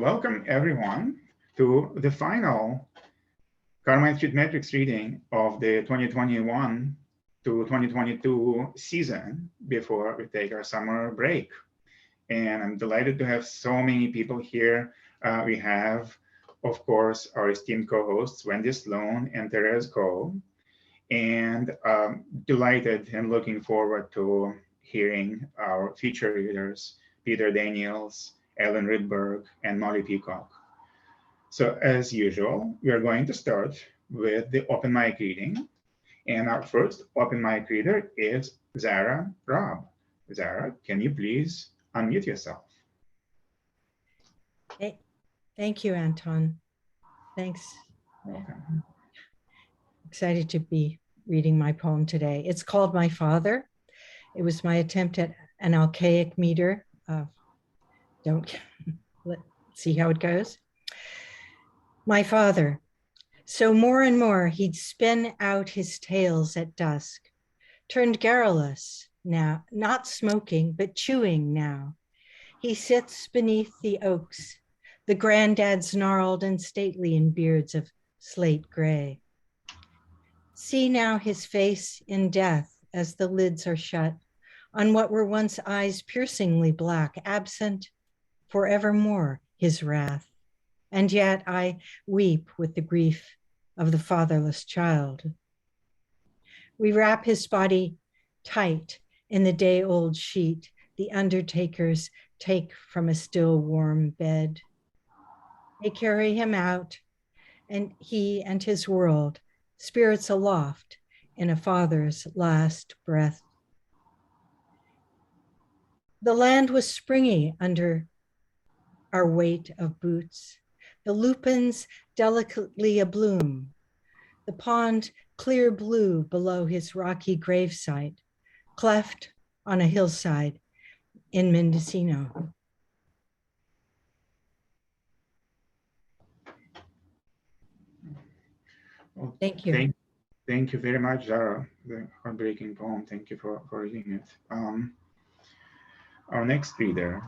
Welcome everyone to the final Carmine Street Metrics reading of the 2021 to 2022 season before we take our summer break. And I'm delighted to have so many people here. We have, of course, our esteemed co-hosts, Wendy Sloan and Therese Cole. And delighted and looking forward to hearing our feature readers, Peter Daniels, Ellen Rittberg, and Molly Peacock. So as usual, we are going to start with the open mic reading. And our first open mic reader is Zara Raab. Zara, can you please unmute yourself? Thank you, Anton. Thanks. Welcome. Excited to be reading my poem today. It's called My Father. It was my attempt at an archaic meter. Let's see how it goes. My father. So more and more he'd spin out his tales at dusk, turned garrulous now, not smoking, but chewing now. He sits beneath the oaks, the granddads gnarled and stately in beards of slate gray. See now his face in death as the lids are shut on what were once eyes piercingly black, absent forevermore his wrath. And yet I weep with the grief of the fatherless child. We wrap his body tight in the day-old sheet the undertakers take from a still warm bed. They carry him out, and he and his world, spirits aloft in a father's last breath. The land was springy under our weight of boots, the lupins delicately abloom, the pond clear blue below his rocky gravesite, cleft on a hillside in Mendocino. Well, thank you. Thank you very much, Zara. The heartbreaking poem. Thank you for reading it. Our next reader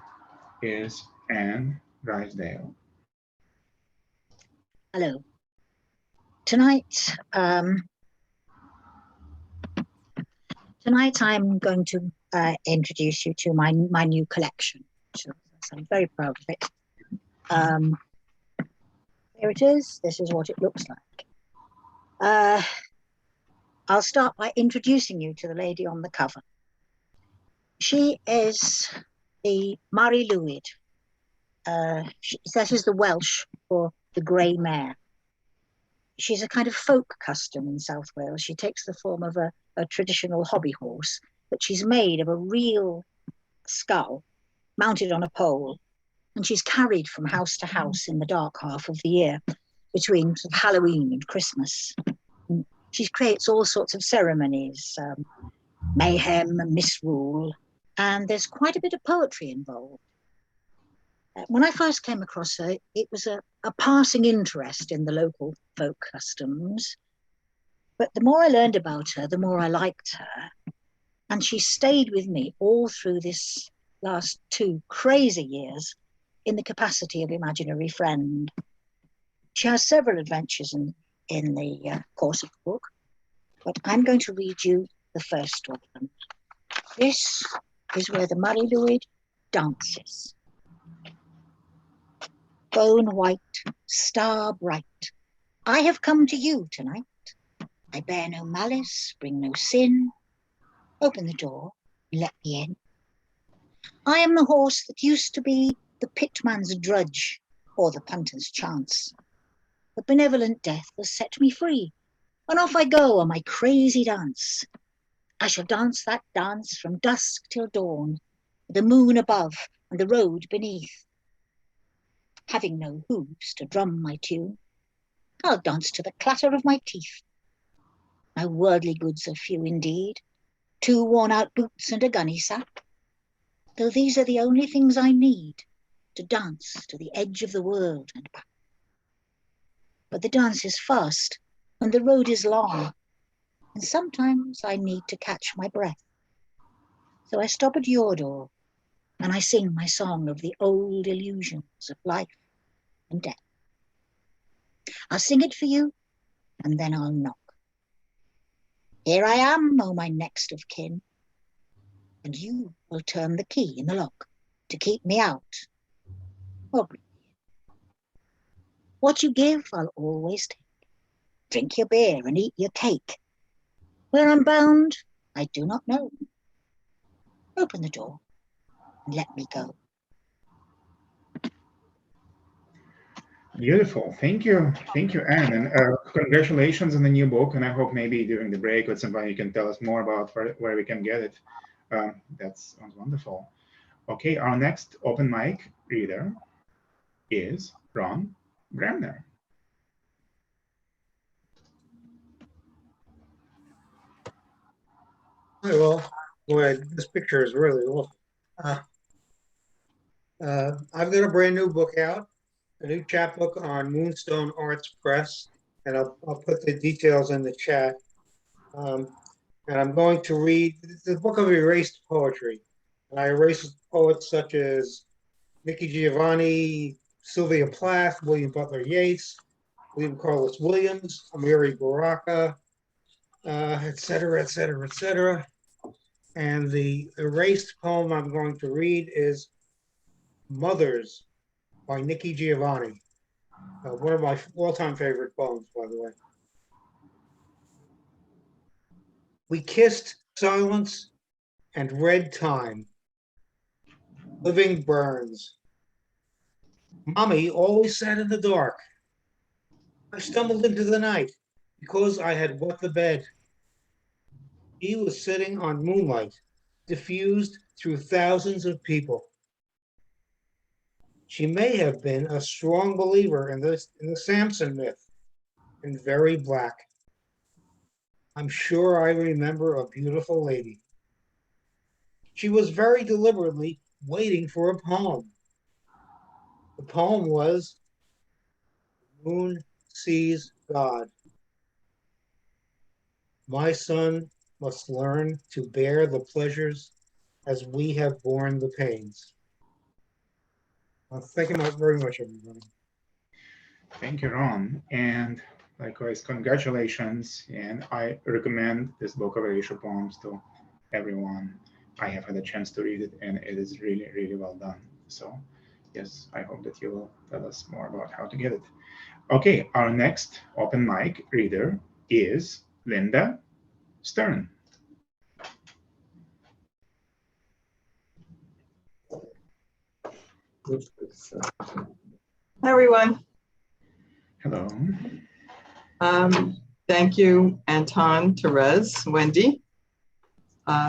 is Anne Drysdale. Hello. Tonight I'm going to introduce you to my new collection. So I'm very proud of it. Here it is. This is what it looks like. I'll start by introducing you to the lady on the cover. She is the Mari Lwyd. That is the Welsh for the grey mare. She's a kind of folk custom in South Wales. She takes the form of a traditional hobby horse, but she's made of a real skull mounted on a pole, and she's carried from house to house in the dark half of the year between Halloween and Christmas. And she creates all sorts of ceremonies, mayhem, misrule, and there's quite a bit of poetry involved. When I first came across her, it was a passing interest in the local folk customs. But the more I learned about her, the more I liked her. And she stayed with me all through this last 2 crazy years in the capacity of imaginary friend. She has several adventures in the course of the book, but I'm going to read you the first of them. This is where the Mari Lwyd dances. Bone white, star bright, I have come to you tonight. I bear no malice, bring no sin. Open the door, let me in. I am the horse that used to be the pitman's drudge or the punter's chance. But benevolent death has set me free, and off I go on my crazy dance. I shall dance that dance from dusk till dawn, the moon above and the road beneath. Having no hooves to drum my tune, I'll dance to the clatter of my teeth. My worldly goods are few indeed, 2 worn-out boots and a gunny sack, though these are the only things I need to dance to the edge of the world and back. But the dance is fast and the road is long, and sometimes I need to catch my breath. So I stop at your door and I sing my song of the old illusions of life and death. I'll sing it for you, and then I'll knock. Here I am, O my next of kin, and you will turn the key in the lock to keep me out. Or what you give, I'll always take. Drink your beer and eat your cake. Where I'm bound, I do not know. Open the door and let me go. Beautiful. Thank you, Anne, and congratulations on the new book. And I hope maybe during the break or somebody you can tell us more about where we can get it. That sounds wonderful. Okay, our next open mic reader is Ron Bremner. Hi, well, boy, this picture is really awful. I've got a brand new book out, a new chapbook on Moonstone Arts Press, and I'll put the details in the chat. And I'm going to read the book of erased poetry. And I erased poets such as Nikki Giovanni, Sylvia Plath, William Butler Yeats, William Carlos Williams, Amiri Baraka, et cetera, et cetera, et cetera. And the erased poem I'm going to read is Mothers by Nikki Giovanni. One of my all-time favorite poems, by the way. We kissed silence and read time. Living burns. Mommy always sat in the dark. I stumbled into the night because I had wet the bed. He was sitting on moonlight, diffused through thousands of people. She may have been a strong believer in the Samson myth, and very black. I'm sure I remember a beautiful lady. She was very deliberately waiting for a poem. The poem was Moon Sees God. My son must learn to bear the pleasures as we have borne the pains. Thank you very much, everybody. Thank you, Ron. And likewise, congratulations. And I recommend this book of erasure poems to everyone. I have had a chance to read it, and it is really, really well done. So yes, I hope that you will tell us more about how to get it. Okay, our next open mic reader is Linda Stern. Hi, everyone. Hello. Thank you, Anton, Therese, Wendy,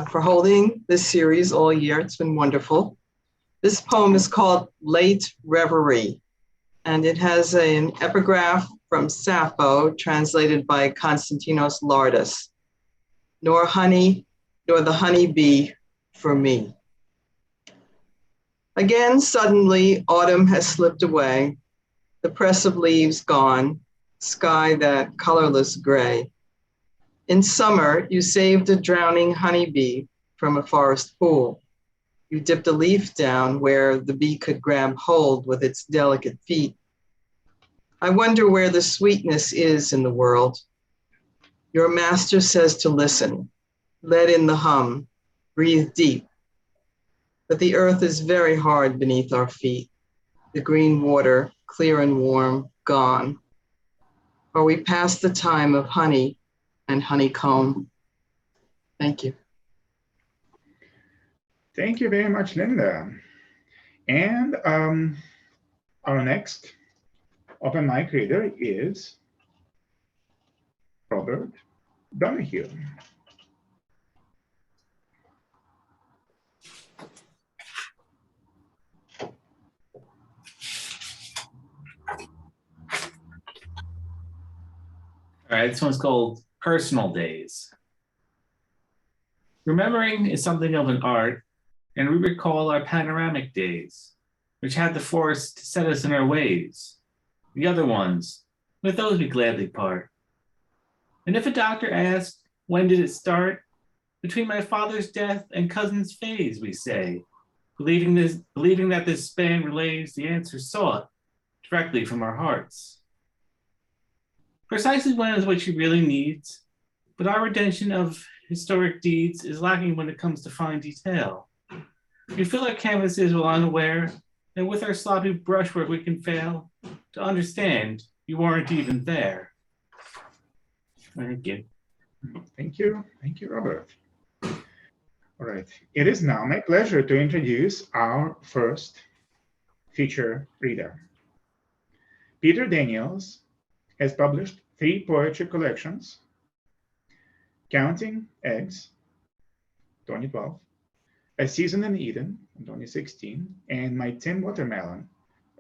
for holding this series all year. It's been wonderful. This poem is called Late Reverie, and it has an epigraph from Sappho, translated by Konstantinos Lardis. Nor honey, nor the honey bee for me. Again, suddenly, autumn has slipped away, the press of leaves gone, sky that colorless gray. In summer, you saved a drowning honeybee from a forest pool. You dipped a leaf down where the bee could grab hold with its delicate feet. I wonder where the sweetness is in the world. Your master says to listen, let in the hum, breathe deep. But the earth is very hard beneath our feet. The green water, clear and warm, gone. Are we past the time of honey and honeycomb? Thank you. Thank you very much, Linda. And our next open mic reader is Robert Donohue. All right, this one's called Personal Days. Remembering is something of an art, and we recall our panoramic days, which had the force to set us in our ways. The other ones, with those we gladly part. And if a doctor asked, when did it start? Between my father's death and cousin's phase, we say, believing that this span relays the answer sought. directly from our hearts. Precisely when is what she really needs, but our retention of historic deeds is lacking when it comes to fine detail. We fill our canvases while unaware that with our sloppy brushwork we can fail to understand you weren't even there. Thank you. Thank you. Thank you, Robert. All right. It is now my pleasure to introduce our first feature reader. Peter Daniels has published 3 poetry collections: Counting Eggs, 2012, A Season in Eden, 2016, and My Tin Watermelon,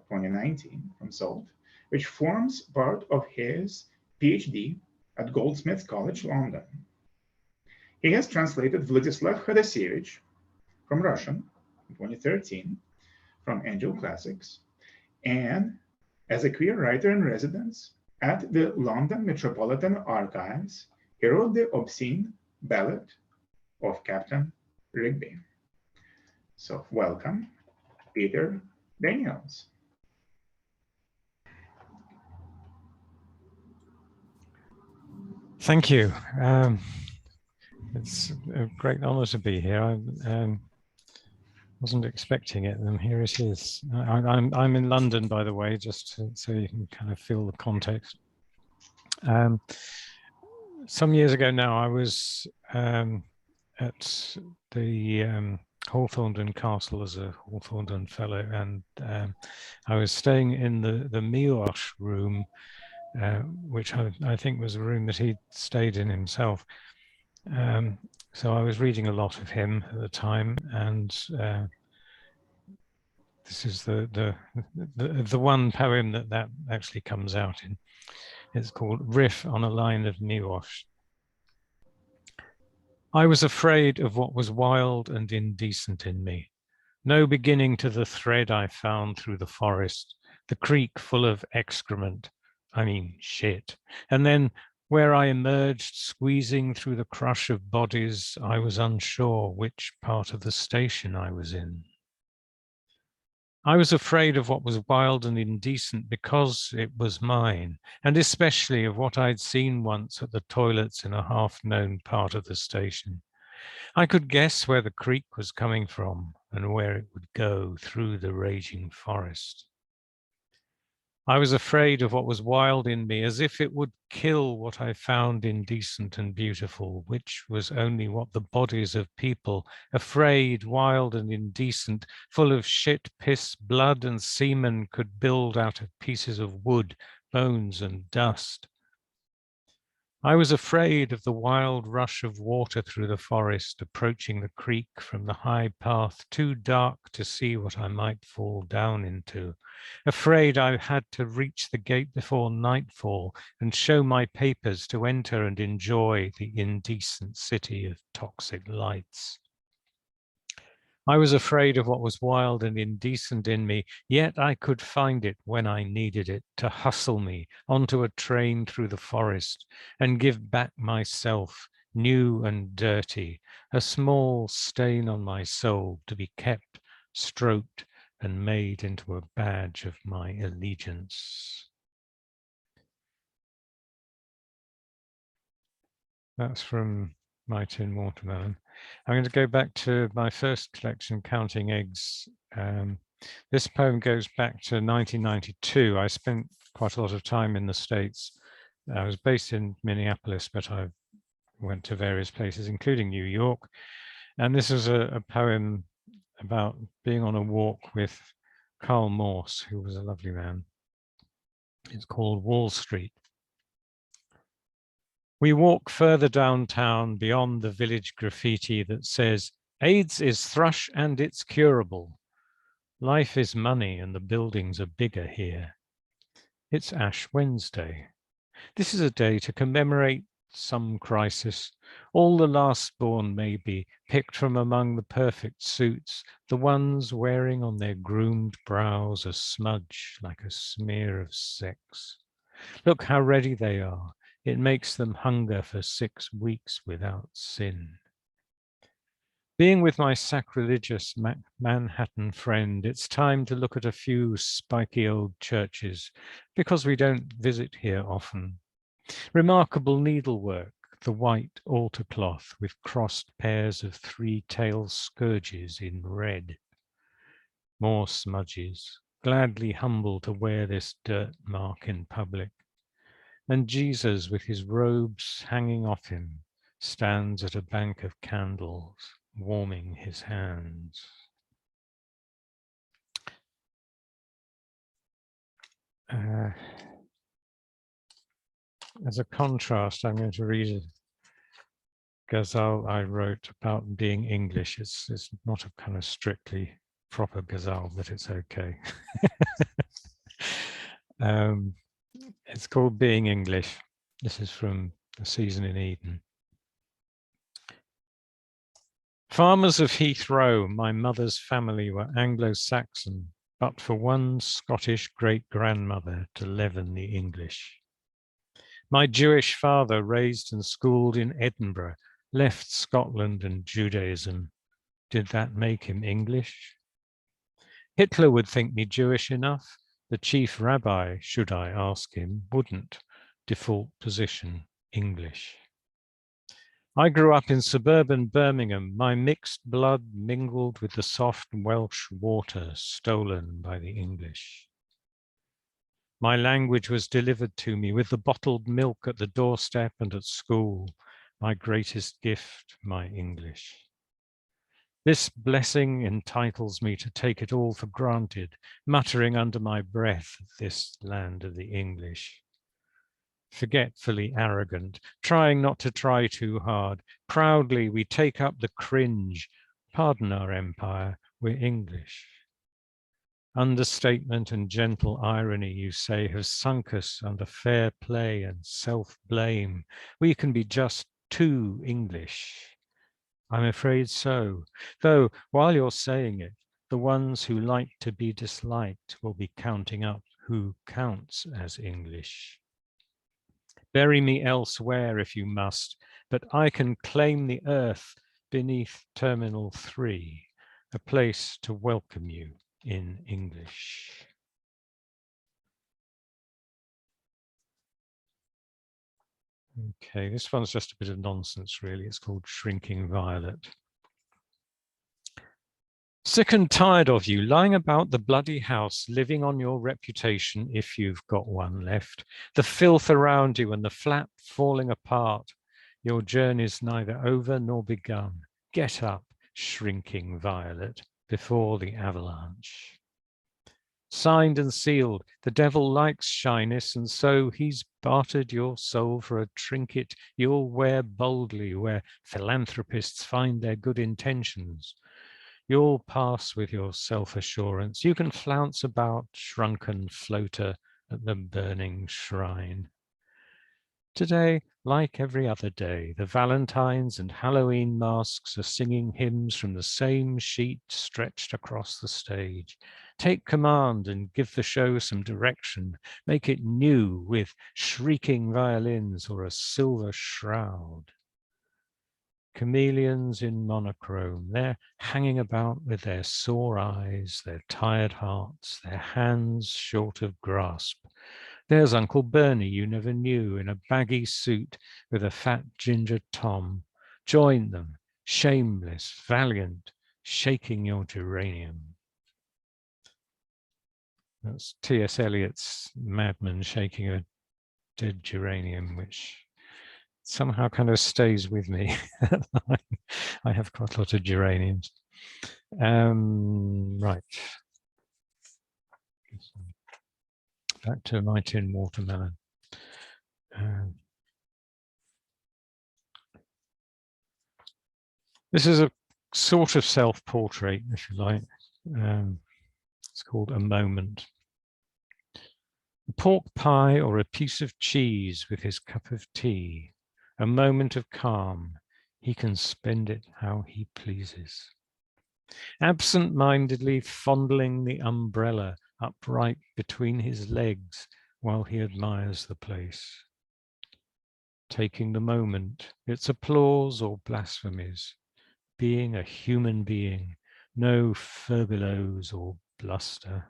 2019, from Salt, which forms part of his PhD at Goldsmiths College, London. He has translated Vladislav Khodasevich from Russian in 2013 from Angel Classics, and as a queer writer in residence at the London Metropolitan Archives, he wrote the obscene ballad of Captain Rigby. So welcome, Peter Daniels. Thank you. It's a great honor to be here. I wasn't expecting it, and here it is. I'm in London, by the way, just so you can kind of feel the context. Some years ago now, I was at the Hawthornden Castle as a Hawthornden Fellow, and I was staying in the Miłosz room, which I think was a room that he'd stayed in himself. So I was reading a lot of him at the time, and this is the one poem that actually comes out in. It's called Riff on a Line of Miłosz. I was afraid of what was wild and indecent in me. No beginning to the thread I found through the forest, the creek full of excrement, I mean shit. And then where I emerged, squeezing through the crush of bodies, I was unsure which part of the station I was in. I was afraid of what was wild and indecent because it was mine, and especially of what I'd seen once at the toilets in a half-known part of the station. I could guess where the creek was coming from and where it would go through the raging forest. I was afraid of what was wild in me, as if it would kill what I found indecent and beautiful, which was only what the bodies of people, afraid, wild and indecent, full of shit, piss, blood and semen, could build out of pieces of wood, bones and dust. I was afraid of the wild rush of water through the forest, approaching the creek from the high path, too dark to see what I might fall down into. Afraid I had to reach the gate before nightfall and show my papers to enter and enjoy the indecent city of toxic lights. I was afraid of what was wild and indecent in me, yet I could find it when I needed it to hustle me onto a train through the forest and give back myself, new and dirty, a small stain on my soul to be kept, stroked, and made into a badge of my allegiance. That's from My Tin Watermelon. I'm going to go back to my first collection, Counting Eggs. This poem goes back to 1992. I spent quite a lot of time in the States. I was based in Minneapolis, but I went to various places, including New York. And this is a poem about being on a walk with Karl Morse, who was a lovely man. It's called Wall Street. We walk further downtown beyond the village graffiti that says, AIDS is thrush and it's curable. Life is money and the buildings are bigger here. It's Ash Wednesday. This is a day to commemorate some crisis. All the last born maybe, picked from among the perfect suits, the ones wearing on their groomed brows a smudge like a smear of sex. Look how ready they are. It makes them hunger for 6 weeks without sin. Being with my sacrilegious Manhattan friend, it's time to look at a few spiky old churches, because we don't visit here often. Remarkable needlework, the white altar cloth with crossed pairs of three-tailed scourges in red. More smudges, gladly humble to wear this dirt mark in public. And Jesus, with his robes hanging off him, stands at a bank of candles, warming his hands. As a contrast, I'm going to read a ghazal I wrote about being English. It's not a kind of strictly proper ghazal, but it's okay. It's called Being English. This is from A Season in Eden. Farmers of Heathrow, my mother's family were Anglo-Saxon, but for one Scottish great-grandmother to leaven the English. My Jewish father, raised and schooled in Edinburgh, left Scotland and Judaism. Did that make him English? Hitler would think me Jewish enough. The chief rabbi, should I ask him, wouldn't. Default position, English. I grew up in suburban Birmingham. My mixed blood mingled with the soft Welsh water stolen by the English. My language was delivered to me with the bottled milk at the doorstep and at school. My greatest gift, my English. This blessing entitles me to take it all for granted, muttering under my breath, this land of the English. Forgetfully arrogant, trying not to try too hard. Proudly we take up the cringe. Pardon our empire, we're English. Understatement and gentle irony, you say, have sunk us under fair play and self-blame. We can be just too English. I'm afraid so, though while you're saying it, the ones who like to be disliked will be counting up who counts as English. Bury me elsewhere if you must, but I can claim the earth beneath Terminal 3, a place to welcome you in English. Okay, this one's just a bit of nonsense, really. It's called Shrinking Violet. Sick and tired of you lying about the bloody house, living on your reputation, if you've got one left, the filth around you and the flat falling apart. Your journey's neither over nor begun. Get up, shrinking violet, before the avalanche. Signed and sealed, the devil likes shyness, and so he's bartered your soul for a trinket you'll wear boldly where philanthropists find their good intentions. You'll pass with your self-assurance. You can flounce about, shrunken floater at the burning shrine. Today, like every other day, the Valentines and Halloween masks are singing hymns from the same sheet stretched across the stage. Take command and give the show some direction. Make it new with shrieking violins or a silver shroud. Chameleons in monochrome, they're hanging about with their sore eyes, their tired hearts, their hands short of grasp. There's Uncle Bernie you never knew in a baggy suit with a fat ginger Tom. Join them, shameless, valiant, shaking your geranium. That's T.S. Eliot's Madman shaking a dead geranium, which somehow kind of stays with me. I have quite a lot of geraniums. Right. Back to my tin watermelon. This is a sort of self-portrait, if you like. It's called A Moment. A pork pie or a piece of cheese with his cup of tea. A moment of calm, he can spend it how he pleases. Absent-mindedly fondling the umbrella upright between his legs while he admires the place. Taking the moment, its applause or blasphemies, being a human being, no furbelows or bluster.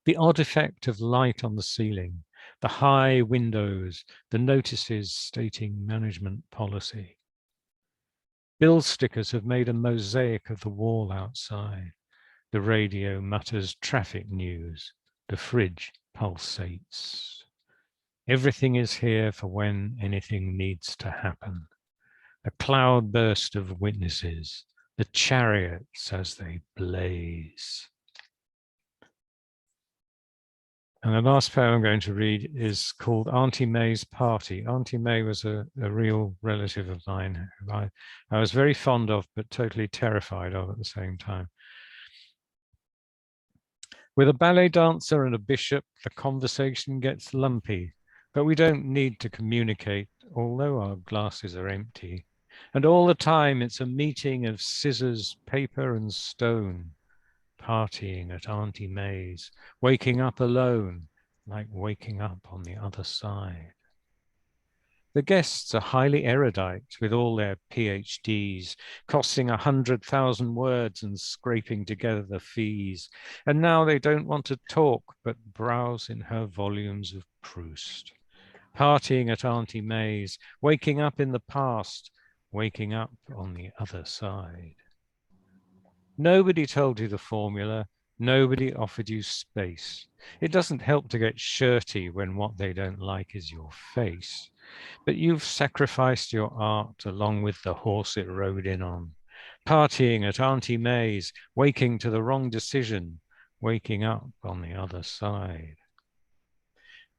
The odd effect of light on the ceiling, the high windows, the notices stating management policy. Bill stickers have made a mosaic of the wall outside. The radio mutters traffic news. The fridge pulsates. Everything is here for when anything needs to happen. A cloudburst of witnesses, the chariots as they blaze. And the last poem I'm going to read is called Auntie May's Party. Auntie May was a real relative of mine who I was very fond of, but totally terrified of at the same time. With a ballet dancer and a bishop, the conversation gets lumpy, but we don't need to communicate, although our glasses are empty. And all the time, it's a meeting of scissors, paper, and stone. Partying at Auntie May's, waking up alone, like waking up on the other side. The guests are highly erudite with all their PhDs, costing 100,000 words and scraping together the fees. And now they don't want to talk, but browse in her volumes of Proust. Partying at Auntie May's, waking up in the past, waking up on the other side. Nobody told you the formula. Nobody offered you space. It doesn't help to get shirty when what they don't like is your face. But you've sacrificed your art along with the horse it rode in on. Partying at Auntie May's, waking to the wrong decision, waking up on the other side.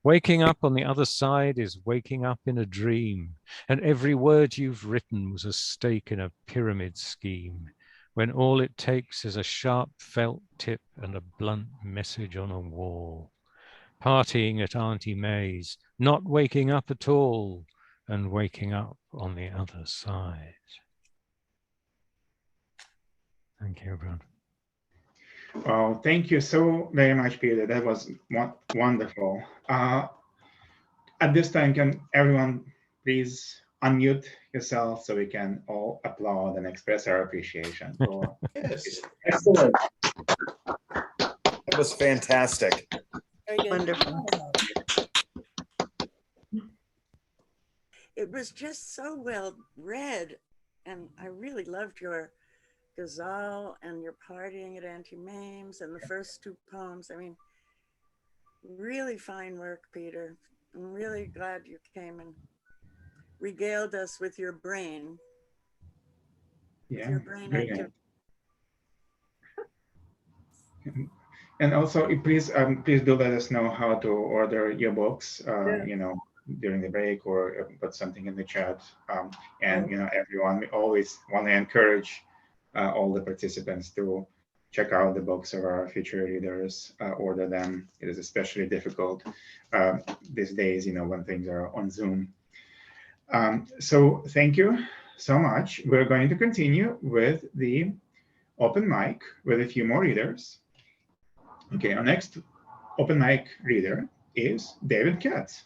Waking up on the other side is waking up in a dream, and every word you've written was a stake in a pyramid scheme, when all it takes is a sharp felt tip and a blunt message on a wall. Partying at Auntie May's, not waking up at all, and waking up on the other side. Thank you, everyone. Well, thank you so very much, Peter. That was wonderful. At this time, can everyone please unmute yourself so we can all applaud and express our appreciation for Yes, excellent. That was fantastic. Wonderful. It was just so well read, and I really loved your Ghazal and your Partying at Auntie May's and the first two poems. I mean, really fine work, Peter. I'm really glad you came and regaled us with your brain. Yeah, your brain brilliant. And also, please do let us know how to order your books. You know, during the break, or put something in the chat. And you know, everyone, we always want to encourage all the participants to check out the books of our future readers, order them. It is especially difficult these days, you know, when things are on Zoom. So thank you so much. We're going to continue with the open mic with a few more readers. Okay, our next open mic reader is David Katz.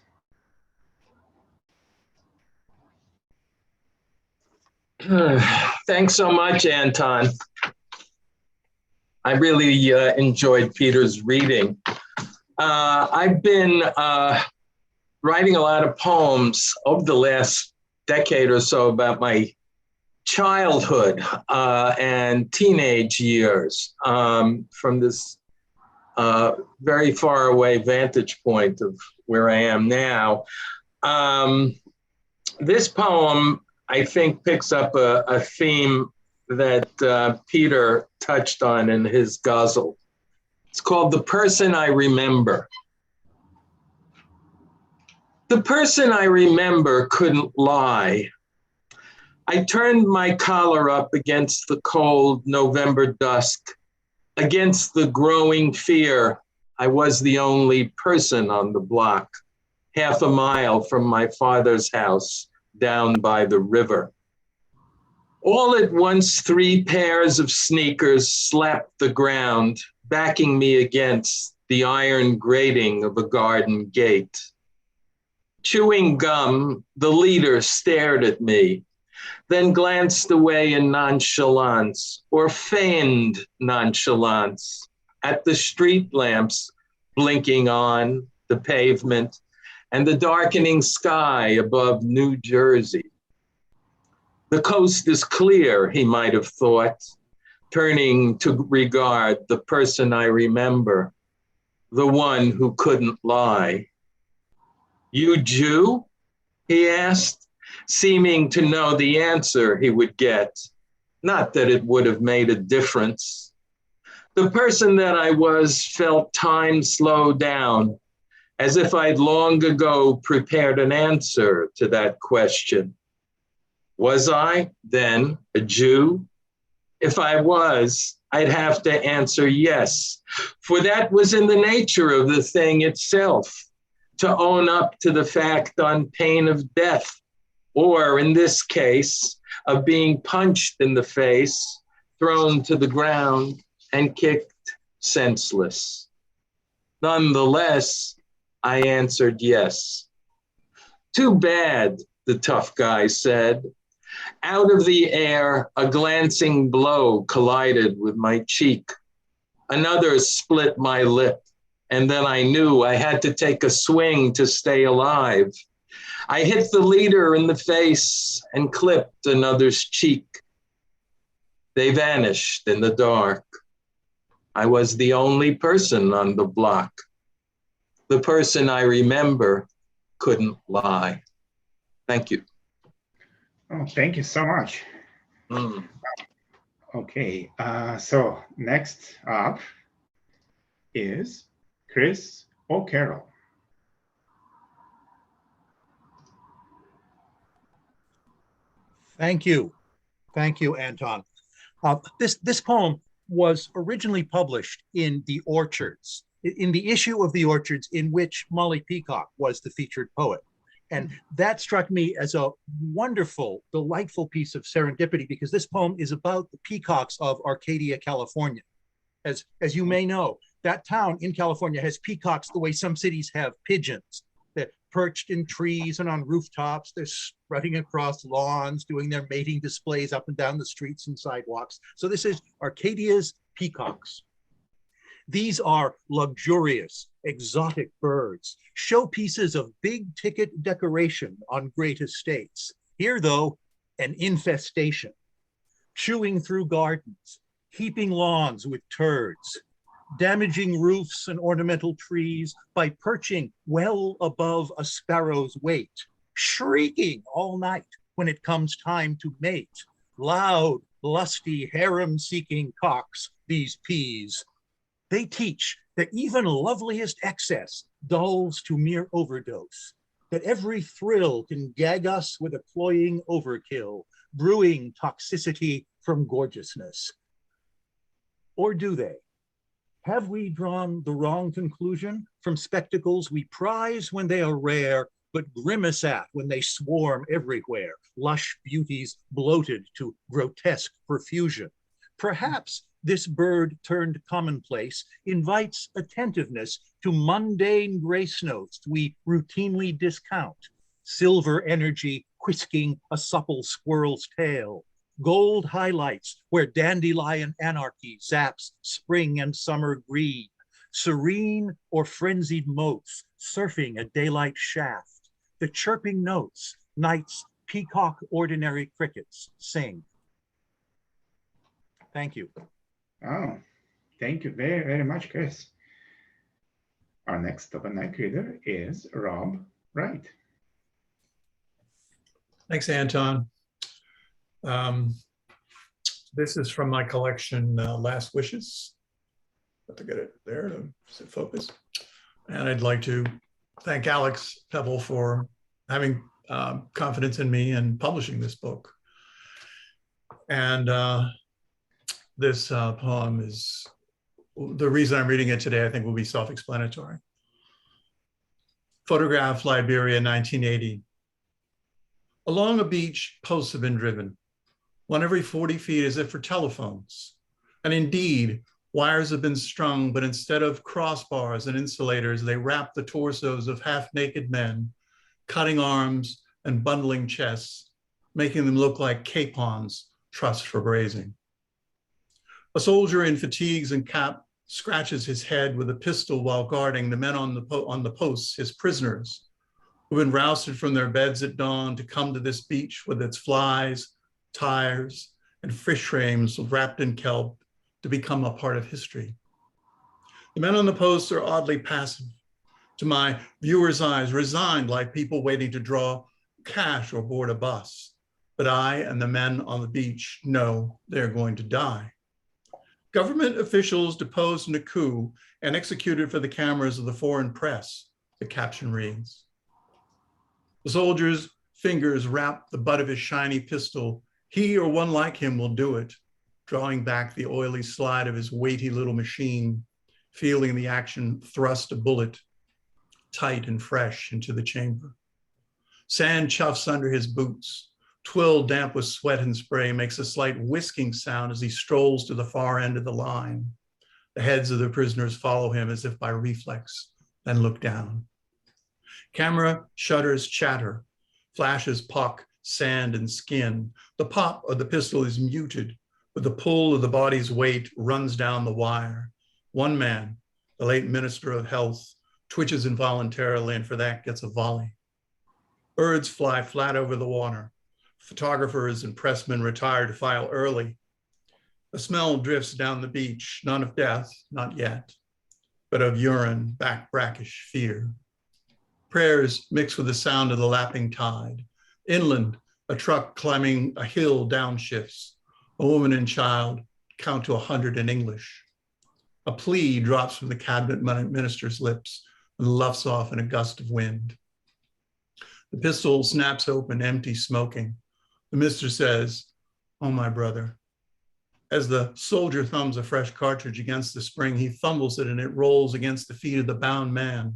Thanks so much, Anton. I really enjoyed Peter's reading. I've been writing a lot of poems over the last decade or so about my childhood and teenage years from this very far away vantage point of where I am now. This poem, I think, picks up a theme that Peter touched on in his ghazal. It's called The Person I Remember. The person I remember couldn't lie. I turned my collar up against the cold November dusk, against the growing fear I was the only person on the block, half a mile from my father's house down by the river. All at once, 3 pairs of sneakers slapped the ground, backing me against the iron grating of a garden gate. Chewing gum, the leader stared at me. then glanced away in nonchalance or feigned nonchalance at the street lamps blinking on the pavement and the darkening sky above New Jersey. The coast is clear, he might have thought, turning to regard the person I remember, the one who couldn't lie. You Jew? He asked, seeming to know the answer he would get. Not that it would have made a difference. The person that I was felt time slow down, as if I'd long ago prepared an answer to that question. Was I, then, a Jew? If I was, I'd have to answer yes, for that was in the nature of the thing itself, to own up to the fact on pain of death, or in this case, of being punched in the face, thrown to the ground, and kicked senseless. Nonetheless, I answered yes. Too bad, the tough guy said. Out of the air, a glancing blow collided with my cheek. Another split my lip, and then I knew I had to take a swing to stay alive. I hit the leader in the face and clipped another's cheek. They vanished in the dark. I was the only person on the block. The person I remember couldn't lie. Thank you. Oh, thank you so much. Okay, so next up is Chris O'Carroll. Thank you. Thank you, Anton. This poem was originally published in The Orchards, in the issue of The Orchards in which Molly Peacock was the featured poet. And that struck me as a wonderful, delightful piece of serendipity because this poem is about the peacocks of Arcadia, California. As you may know, that town in California has peacocks the way some cities have pigeons. They're perched in trees and on rooftops. They're strutting across lawns, doing their mating displays up and down the streets and sidewalks. So this is Arcadia's peacocks. These are luxurious, exotic birds, showpieces of big ticket decoration on great estates. Here, though, an infestation, chewing through gardens, heaping lawns with turds, damaging roofs and ornamental trees by perching well above a sparrow's weight, shrieking all night when it comes time to mate. Loud, lusty, harem-seeking cocks, these peas. They teach that even loveliest excess dulls to mere overdose, that every thrill can gag us with a cloying overkill, brewing toxicity from gorgeousness. Or do they? Have we drawn the wrong conclusion from spectacles we prize when they are rare, but grimace at when they swarm everywhere, lush beauties bloated to grotesque profusion? Perhaps this bird turned commonplace invites attentiveness to mundane grace notes we routinely discount. Silver energy whisking a supple squirrel's tail. Gold highlights where dandelion anarchy zaps spring and summer green. Serene or frenzied motes surfing a daylight shaft. The chirping notes night's peacock ordinary crickets sing. Thank you. Oh, thank you very, very much, Chris. Our next open mic reader is Rob Wright. Thanks, Anton. This is from my collection, Last Wishes. Have to get it there to focus. And I'd like to thank Alex Pebble for having confidence in me and publishing this book. And this poem is, the reason I'm reading it today, I think will be self-explanatory. Photograph, Liberia, 1980. Along a beach, posts have been driven, one every 40 feet as if for telephones. And indeed, wires have been strung, but instead of crossbars and insulators, they wrap the torsos of half-naked men, cutting arms and bundling chests, making them look like capons trussed for grazing. A soldier in fatigues and cap scratches his head with a pistol while guarding the men on the posts, his prisoners, who've been rousted from their beds at dawn to come to this beach with its flies, tires, and fish frames wrapped in kelp to become a part of history. The men on the posts are oddly passive, to my viewer's eyes, resigned like people waiting to draw cash or board a bus. But I and the men on the beach know they're going to die. Government officials deposed in a coup and executed for the cameras of the foreign press, the caption reads. The soldier's fingers wrap the butt of his shiny pistol. He or one like him will do it, drawing back the oily slide of his weighty little machine, feeling the action thrust a bullet tight and fresh into the chamber. Sand chuffs under his boots. Twill, damp with sweat and spray, makes a slight whisking sound as he strolls to the far end of the line. The heads of the prisoners follow him as if by reflex, then look down. Camera shutters chatter, flashes puck, sand, and skin. The pop of the pistol is muted, but the pull of the body's weight runs down the wire. One man, the late Minister of Health, twitches involuntarily and for that gets a volley. Birds fly flat over the water. Photographers and pressmen retire to file early. A smell drifts down the beach, none of death, not yet, but of urine, brackish fear. Prayers mix with the sound of the lapping tide. Inland, a truck climbing a hill downshifts. A woman and child count to 100 in English. A plea drops from the cabinet minister's lips and luffs off in a gust of wind. The pistol snaps open, empty, smoking. The minister says, "Oh, my brother." As the soldier thumbs a fresh cartridge against the spring, he fumbles it and it rolls against the feet of the bound man.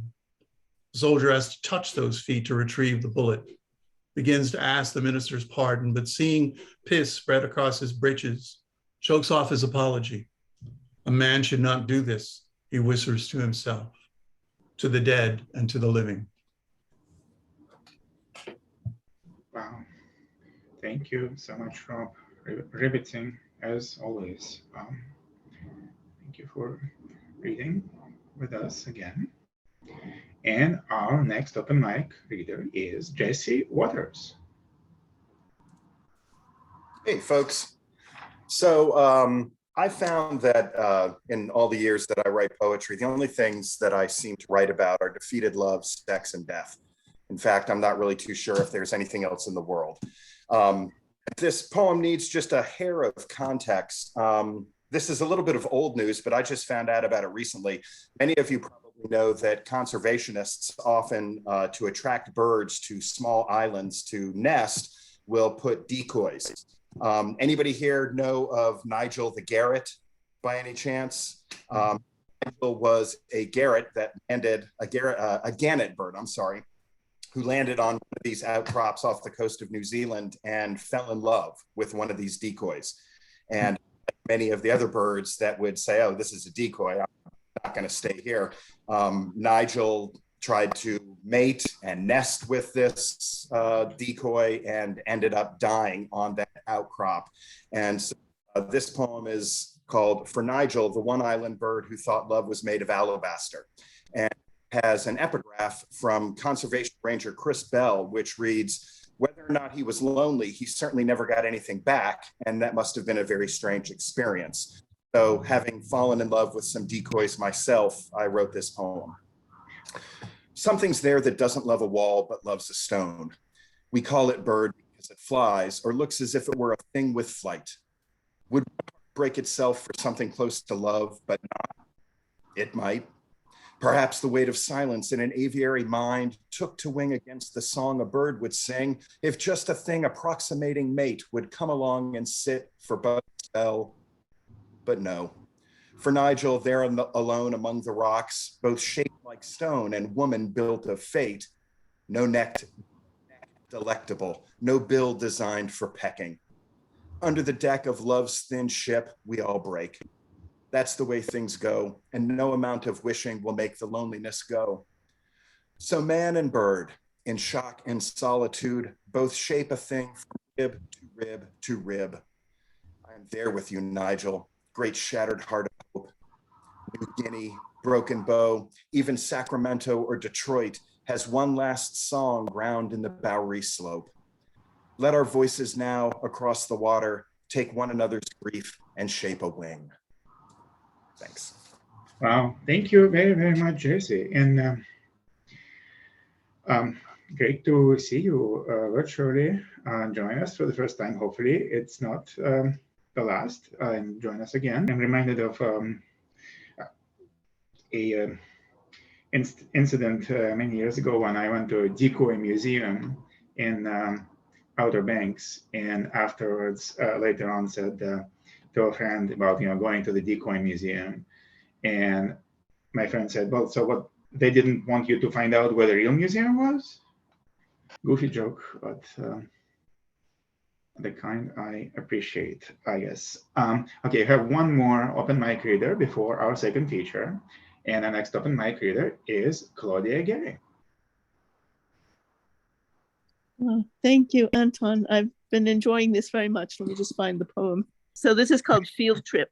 The soldier has to touch those feet to retrieve the bullet. Begins to ask the minister's pardon, but seeing piss spread across his breeches, chokes off his apology. A man should not do this, he whispers to himself, to the dead and to the living. Wow. Thank you so much, Rob. Riveting, as always. Thank you for reading with us again. And our next open mic reader is Jesse Waters. Hey, folks. So I found that in all the years that I write poetry, the only things that I seem to write about are defeated love, sex, and death. In fact, I'm not really too sure if there's anything else in the world. This poem needs just a hair of context. This is a little bit of old news, but I just found out about it recently. Many of you probably know that conservationists often, to attract birds to small islands to nest, will put decoys. Anybody here know of Nigel the Garret by any chance? Nigel was a garret that landed, a gannet bird, I'm sorry, who landed on one of these outcrops off the coast of New Zealand and fell in love with one of these decoys. And many of the other birds that would say, "Oh, this is a decoy, I'm not going to stay here." Nigel tried to mate and nest with this decoy and ended up dying on that outcrop. And so this poem is called "For Nigel, the One Island Bird Who Thought Love Was Made of Alabaster," and has an epigraph from conservation ranger Chris Bell, which reads, "Whether or not he was lonely, he certainly never got anything back, and that must have been a very strange experience." So having fallen in love with some decoys myself, I wrote this poem. Something's there that doesn't love a wall, but loves a stone. We call it bird because it flies or looks as if it were a thing with flight. Would break itself for something close to love, but not. It might. Perhaps the weight of silence in an aviary mind took to wing against the song a bird would sing, if just a thing approximating mate would come along and sit for but spell. But no. For Nigel, there alone among the rocks, both shaped like stone and woman built of fate, no neck delectable, no bill designed for pecking. Under the deck of love's thin ship, we all break. That's the way things go, and no amount of wishing will make the loneliness go. So man and bird, in shock and solitude, both shape a thing from Rib to rib to rib. I am there with you, Nigel. Great shattered heart of hope. New Guinea, Broken Bow, even Sacramento or Detroit has one last song ground in the Bowery slope. Let our voices now across the water take one another's grief and shape a wing. Thanks. Wow, thank you very, very much, Jesse. And great to see you virtually join us for the first time. Hopefully it's not the last. Join us again. I'm reminded of a incident many years ago when I went to a decoy museum in Outer Banks, and afterwards, later on, said to a friend about going to the decoy museum, and my friend said, "Well, so what? They didn't want you to find out where the real museum was?" Goofy joke, but the kind I appreciate, I guess. Okay, I have one more open mic reader before our second feature. And the next open mic reader is Claudia Gary. Thank you, Anton. I've been enjoying this very much. Let me just find the poem. So this is called Field Trip.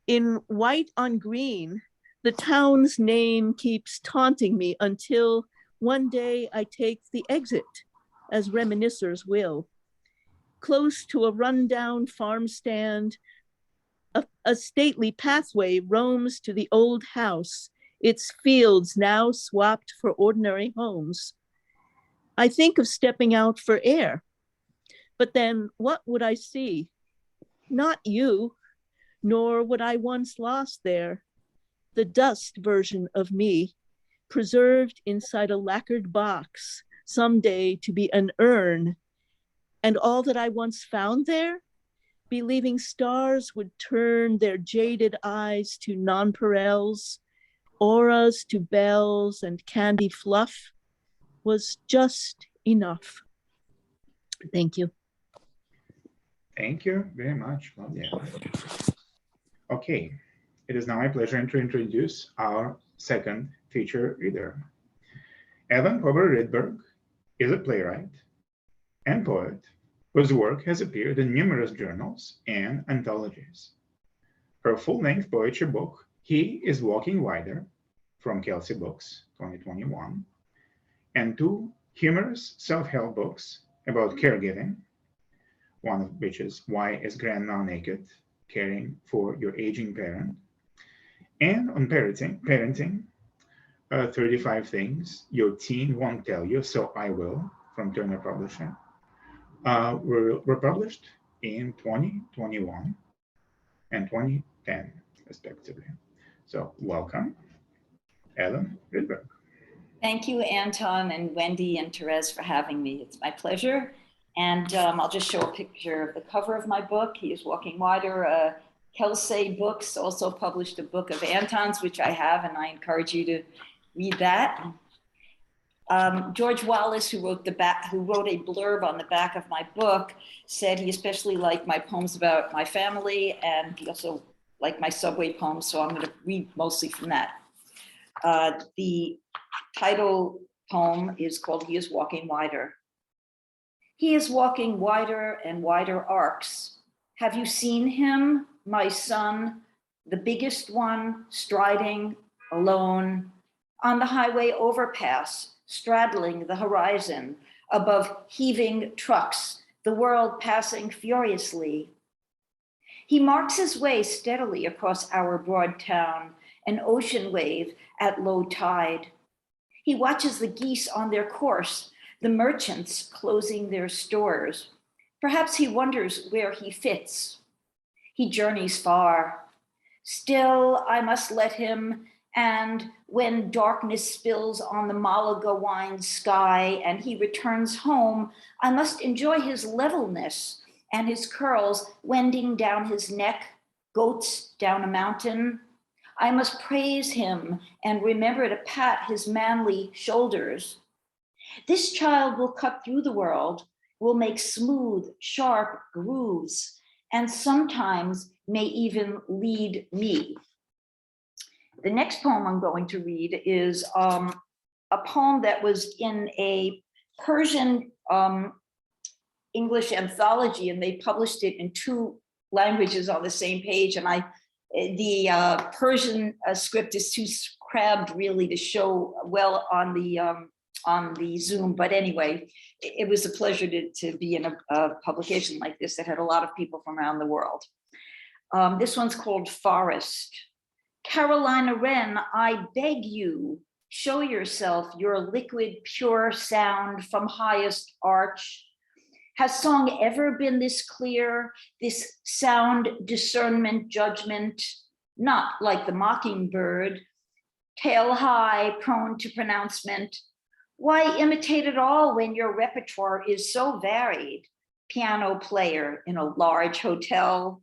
In white on green, the town's name keeps taunting me until one day I take the exit, as reminiscers will. Close to a rundown farm stand, a stately pathway roams to the old house, its fields now swapped for ordinary homes. I think of stepping out for air, but then what would I see? Not you, nor what I once lost there, the dust version of me, preserved inside a lacquered box, someday to be an urn. And all that I once found there, believing stars would turn their jaded eyes to nonpareils, auras to bells and candy fluff, was just enough. Thank you. Thank you very much, Claudia. Okay, it is now my pleasure to introduce our second feature reader. Evan Pober Rittberg is a playwright and poet whose work has appeared in numerous journals and anthologies. Her full-length poetry book, He is Walking Wider, from Kelsey Books, 2021, and two humorous self-help books about caregiving, one of which is Why is Grandma Naked? Caring for Your Aging Parent, and on parenting, 35 Things Your Teen Won't Tell You, So I Will, from Turner Publishing. Were published in 2021 and 2010, respectively. So welcome, Ellen Rittberg. Thank you, Anton and Wendy and Therese for having me. It's my pleasure. And I'll just show a picture of the cover of my book. He is Walking Wider. Kelsey Books also published a book of Anton's, which I have, and I encourage you to read that. George Wallace, who wrote a blurb on the back of my book, said he especially liked my poems about my family, and he also liked my subway poems, so I'm going to read mostly from that. The title poem is called He is Walking Wider. He is walking wider and wider arcs. Have you seen him, my son, the biggest one, striding alone on the highway overpass, straddling the horizon, above heaving trucks, the world passing furiously? He marks his way steadily across our broad town, an ocean wave at low tide. He watches the geese on their course, the merchants closing their stores. Perhaps he wonders where he fits. He journeys far. Still, I must let him, and when darkness spills on the Malaga-wine sky and he returns home, I must enjoy his levelness and his curls wending down his neck, goats down a mountain. I must praise him and remember to pat his manly shoulders. This child will cut through the world, will make smooth, sharp grooves, and sometimes may even lead me. The next poem I'm going to read is a poem that was in a Persian English anthology, and they published it in 2 languages on the same page. And the Persian script is too crabbed really to show well on the Zoom. But anyway, it was a pleasure to be in a publication like this that had a lot of people from around the world. This one's called Forest. Carolina Wren, I beg you, show yourself, your liquid, pure sound from highest arch. Has song ever been this clear, this sound, discernment, judgment, not like the mockingbird, tail high, prone to pronouncement? Why imitate it all when your repertoire is so varied? Piano player in a large hotel.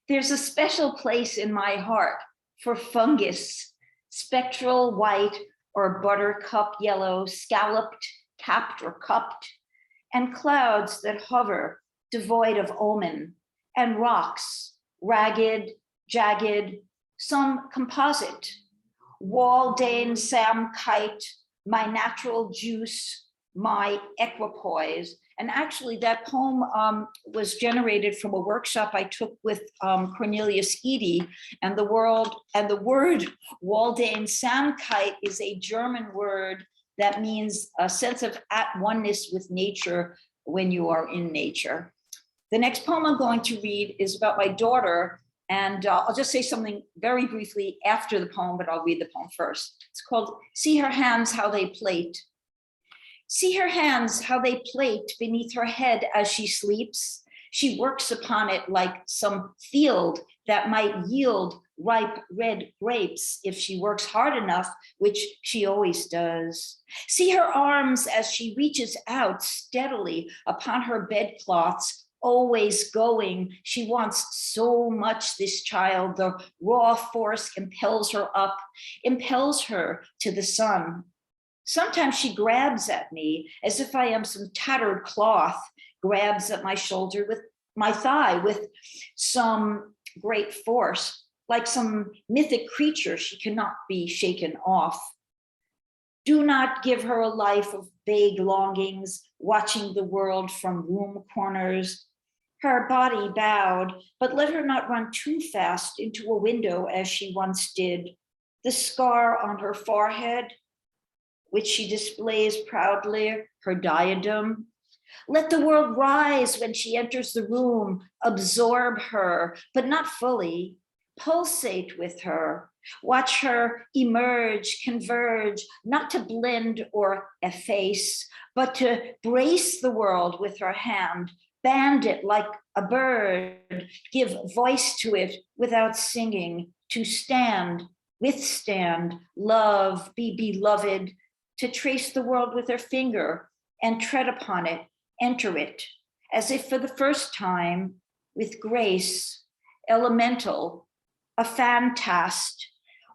There's a special place in my heart for fungus, spectral white or buttercup yellow, scalloped, capped or cupped, and clouds that hover, devoid of omen, and rocks, ragged, jagged, some composite. Waldane Sam Kite, my natural juice, my equipoise. And actually that poem was generated from a workshop I took with Cornelius Eady, and the word Waldane Sam Kite is a German word that means a sense of at oneness with nature when you are in nature. The next poem I'm going to read is about my daughter, and I'll just say something very briefly after the poem, but I'll read the poem first. It's called See Her Hands How They Plait. See her hands how they plait beneath her head as she sleeps. She works upon it like some field that might yield ripe red grapes if she works hard enough, which she always does. See her arms as she reaches out steadily upon her bedcloths, always going. She wants so much, this child. The raw force impels her up, impels her to the sun. Sometimes she grabs at me as if I am some tattered cloth, grabs at my shoulder with my thigh with some great force, like some mythic creature she cannot be shaken off. Do not give her a life of vague longings, watching the world from room corners, her body bowed, but let her not run too fast into a window as she once did. The scar on her forehead, which she displays proudly, her diadem. Let the world rise when she enters the room, absorb her, but not fully, pulsate with her. Watch her emerge, converge, not to blend or efface, but to brace the world with her hand, band it like a bird, give voice to it without singing, to stand, withstand, love, be beloved, to trace the world with her finger and tread upon it, enter it, as if for the first time, with grace, elemental, a fantast,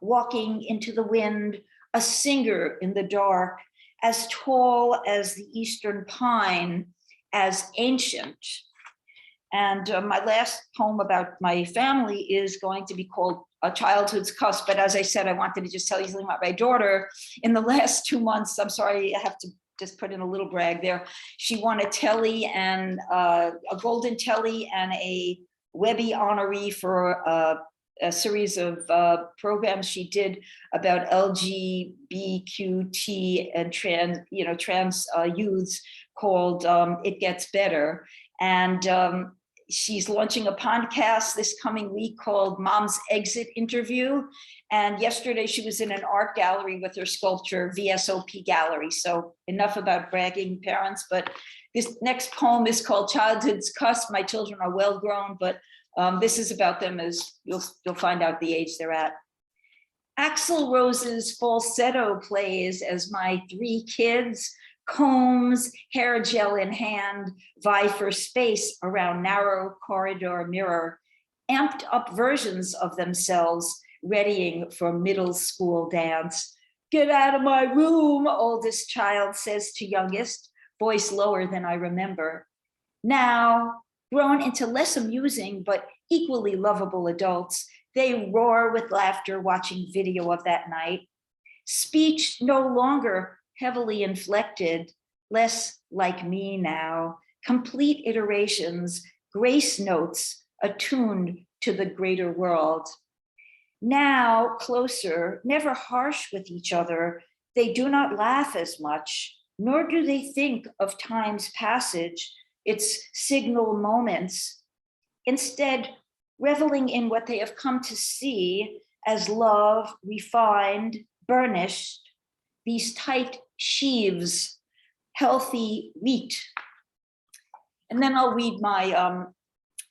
walking into the wind, a singer in the dark, as tall as the eastern pine, as ancient. And my last poem about my family is going to be called A Childhood's Cusp. But as I said, I wanted to just tell you something about my daughter. In the last 2 months, I'm sorry, I have to just put in a little brag there. She won a telly and a golden telly and a Webby honoree for a series of programs she did about LGBTQ and trans youths called It Gets Better. And she's launching a podcast this coming week called Mom's Exit Interview. And yesterday she was in an art gallery with her sculpture, VSOP Gallery. So enough about bragging parents, but this next poem is called Childhood's Cusp. My children are well grown, but this is about them as you'll find out the age they're at. Axl Rose's falsetto plays as my 3 kids, combs, hair gel in hand, vie for space around narrow corridor mirror, amped up versions of themselves, readying for middle school dance. Get out of my room, oldest child says to youngest, voice lower than I remember. Now, grown into less amusing but equally lovable adults, they roar with laughter watching video of that night. Speech no longer heavily inflected, less like me now, complete iterations, grace notes attuned to the greater world. Now closer, never harsh with each other, they do not laugh as much, nor do they think of time's passage, its signal moments. Instead, reveling in what they have come to see as love, refined, burnished, these tight sheaves, healthy wheat. And then I'll read my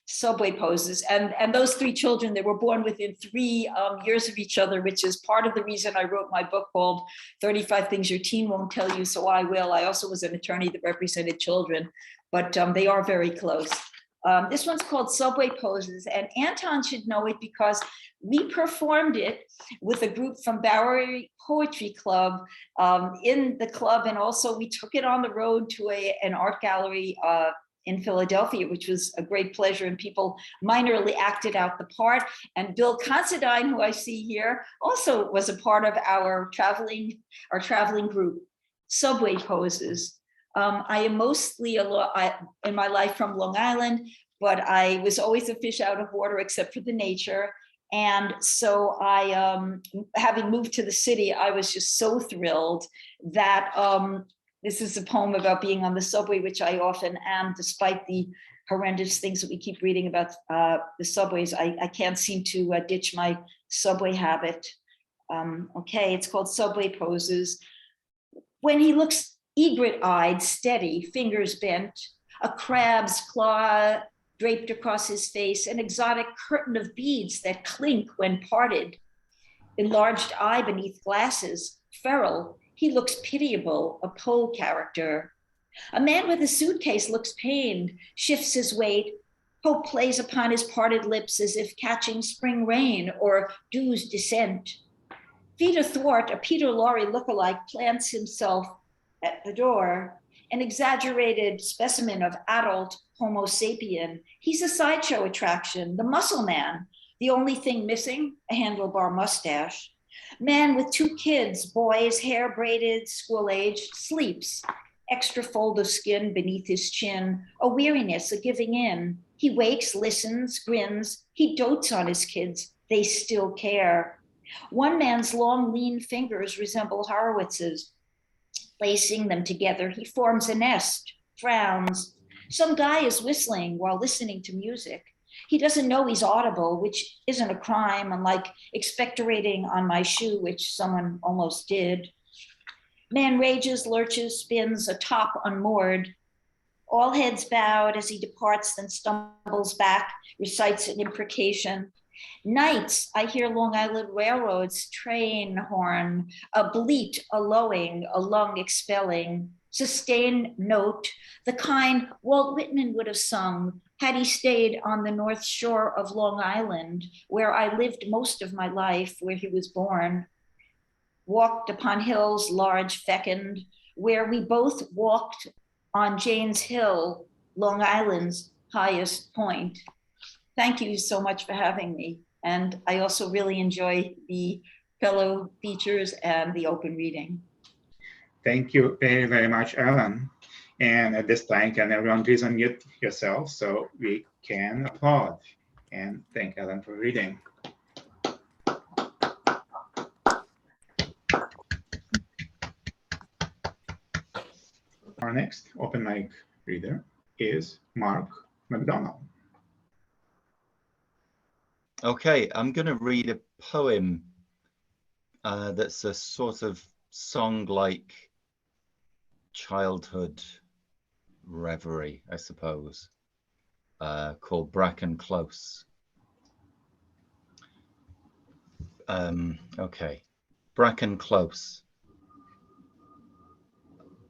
subway poses. And those three children, they were born within 3 years of each other, which is part of the reason I wrote my book called 35 Things Your Teen Won't Tell You, So I Will. I also was an attorney that represented children, but they are very close. This one's called Subway Poses, and Anton should know it because we performed it with a group from Bowery Poetry Club in the club, and also we took it on the road to an art gallery in Philadelphia, which was a great pleasure, and people minorly acted out the part. And Bill Considine, who I see here, also was a part of our traveling group. Subway Poses. I am mostly in my life from Long Island, but I was always a fish out of water except for the nature. And so having moved to the city, I was just so thrilled that this is a poem about being on the subway, which I often am, despite the horrendous things that we keep reading about the subways. I can't seem to ditch my subway habit. Okay, it's called Subway Poses. When he looks egret-eyed, steady, fingers bent, a crab's claw draped across his face, an exotic curtain of beads that clink when parted, enlarged eye beneath glasses, feral, he looks pitiable, a Poe character. A man with a suitcase looks pained, shifts his weight, hope plays upon his parted lips as if catching spring rain or dew's descent. Feet athwart, a Peter Lorre lookalike plants himself at the door, an exaggerated specimen of adult Homo sapien. He's a sideshow attraction, the muscle man, the only thing missing, a handlebar mustache. Man with 2 kids, boys, hair braided, school age, sleeps. Extra fold of skin beneath his chin, a weariness, a giving in. He wakes, listens, grins. He dotes on his kids. They still care. One man's long, lean fingers resemble Horowitz's. Placing them together, he forms a nest, frowns. Some guy is whistling while listening to music. He doesn't know he's audible, which isn't a crime, unlike expectorating on my shoe, which someone almost did. Man rages, lurches, spins, a top unmoored. All heads bowed as he departs, then stumbles back, recites an imprecation. Nights, I hear Long Island Railroad's train horn, a bleat, a lowing, a lung expelling, sustained note, the kind Walt Whitman would have sung had he stayed on the North Shore of Long Island, where I lived most of my life, where he was born. Walked upon hills large, fecund, where we both walked on Jane's Hill, Long Island's highest point. Thank you so much for having me. And I also really enjoy the fellow features and the open reading. Thank you very, very much, Ellen. And at this time, can everyone please unmute yourself so we can applaud and thank Ellen for reading. Our next open mic reader is Mark McDonnell. Okay, I'm going to read a poem that's a sort of song-like childhood reverie, I suppose, called Bracken Close. Okay, Bracken Close.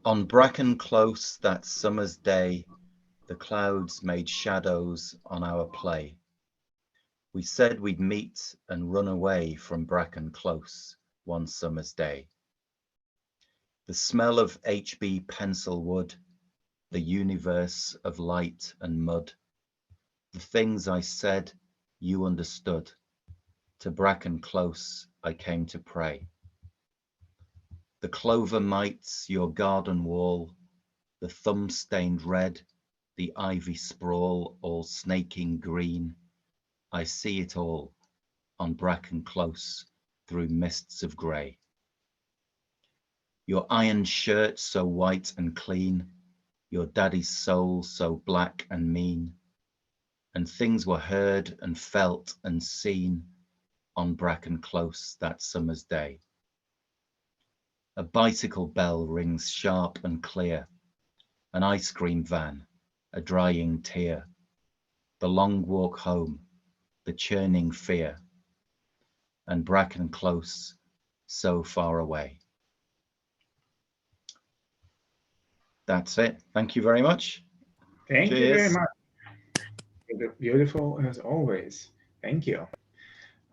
On Bracken Close that summer's day, the clouds made shadows on our play. We said we'd meet and run away from Bracken Close one summer's day. The smell of HB pencil wood, the universe of light and mud, the things I said you understood. To Bracken Close I came to pray. The clover mites your garden wall, the thumb-stained red, the ivy sprawl all snaking green. I see it all on bracken close through mists of grey. Your iron shirt so white and clean, your daddy's soul so black and mean, and things were heard and felt and seen on bracken close that summer's day. A bicycle bell rings sharp and clear, an ice cream van, a drying tear, the long walk home, the churning fear, and bracken close so far away. That's it. Thank you very much. Thank you very Cheers. much. Beautiful as always. Thank you.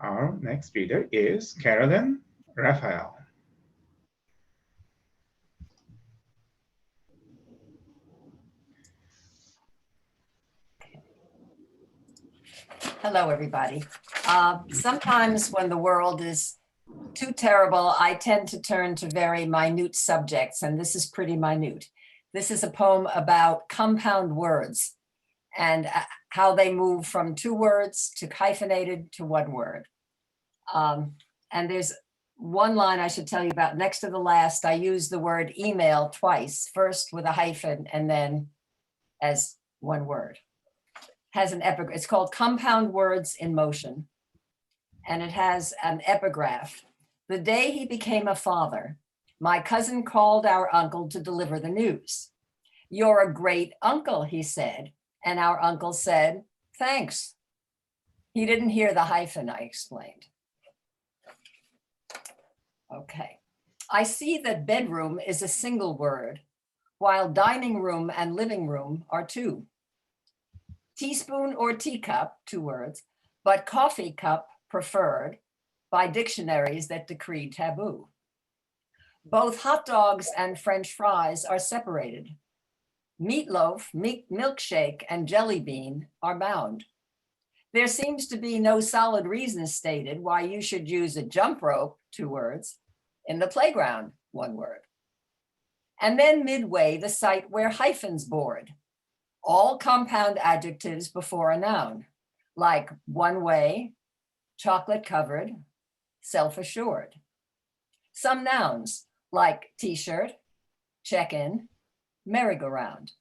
Our next reader is Carolyn, Raphael. Hello, everybody. Sometimes when the world is too terrible, I tend to turn to very minute subjects, and this is pretty minute. This is a poem about compound words and how they move from 2 words to hyphenated to 1 word. And there's one line I should tell you about. Next to the last, I use the word email twice, first with a hyphen and then as 1 word. Has an epigraph. It's called Compound Words in Motion. And it has an epigraph. The day he became a father, my cousin called our uncle to deliver the news. You're a great uncle, he said. And our uncle said, thanks. He didn't hear the hyphen, I explained. Okay. I see that bedroom is a single word, while dining room and living room are 2. Teaspoon or teacup, 2 words, but coffee cup preferred by dictionaries that decree taboo. Both hot dogs and French fries are separated. Meatloaf, milkshake, and jelly bean are bound. There seems to be no solid reason stated why you should use a jump rope, 2 words, in the playground, 1 word. And then midway, the site where hyphens board. All compound adjectives before a noun, like one way, chocolate covered, self-assured. Some nouns like t-shirt, check-in, merry-go-round.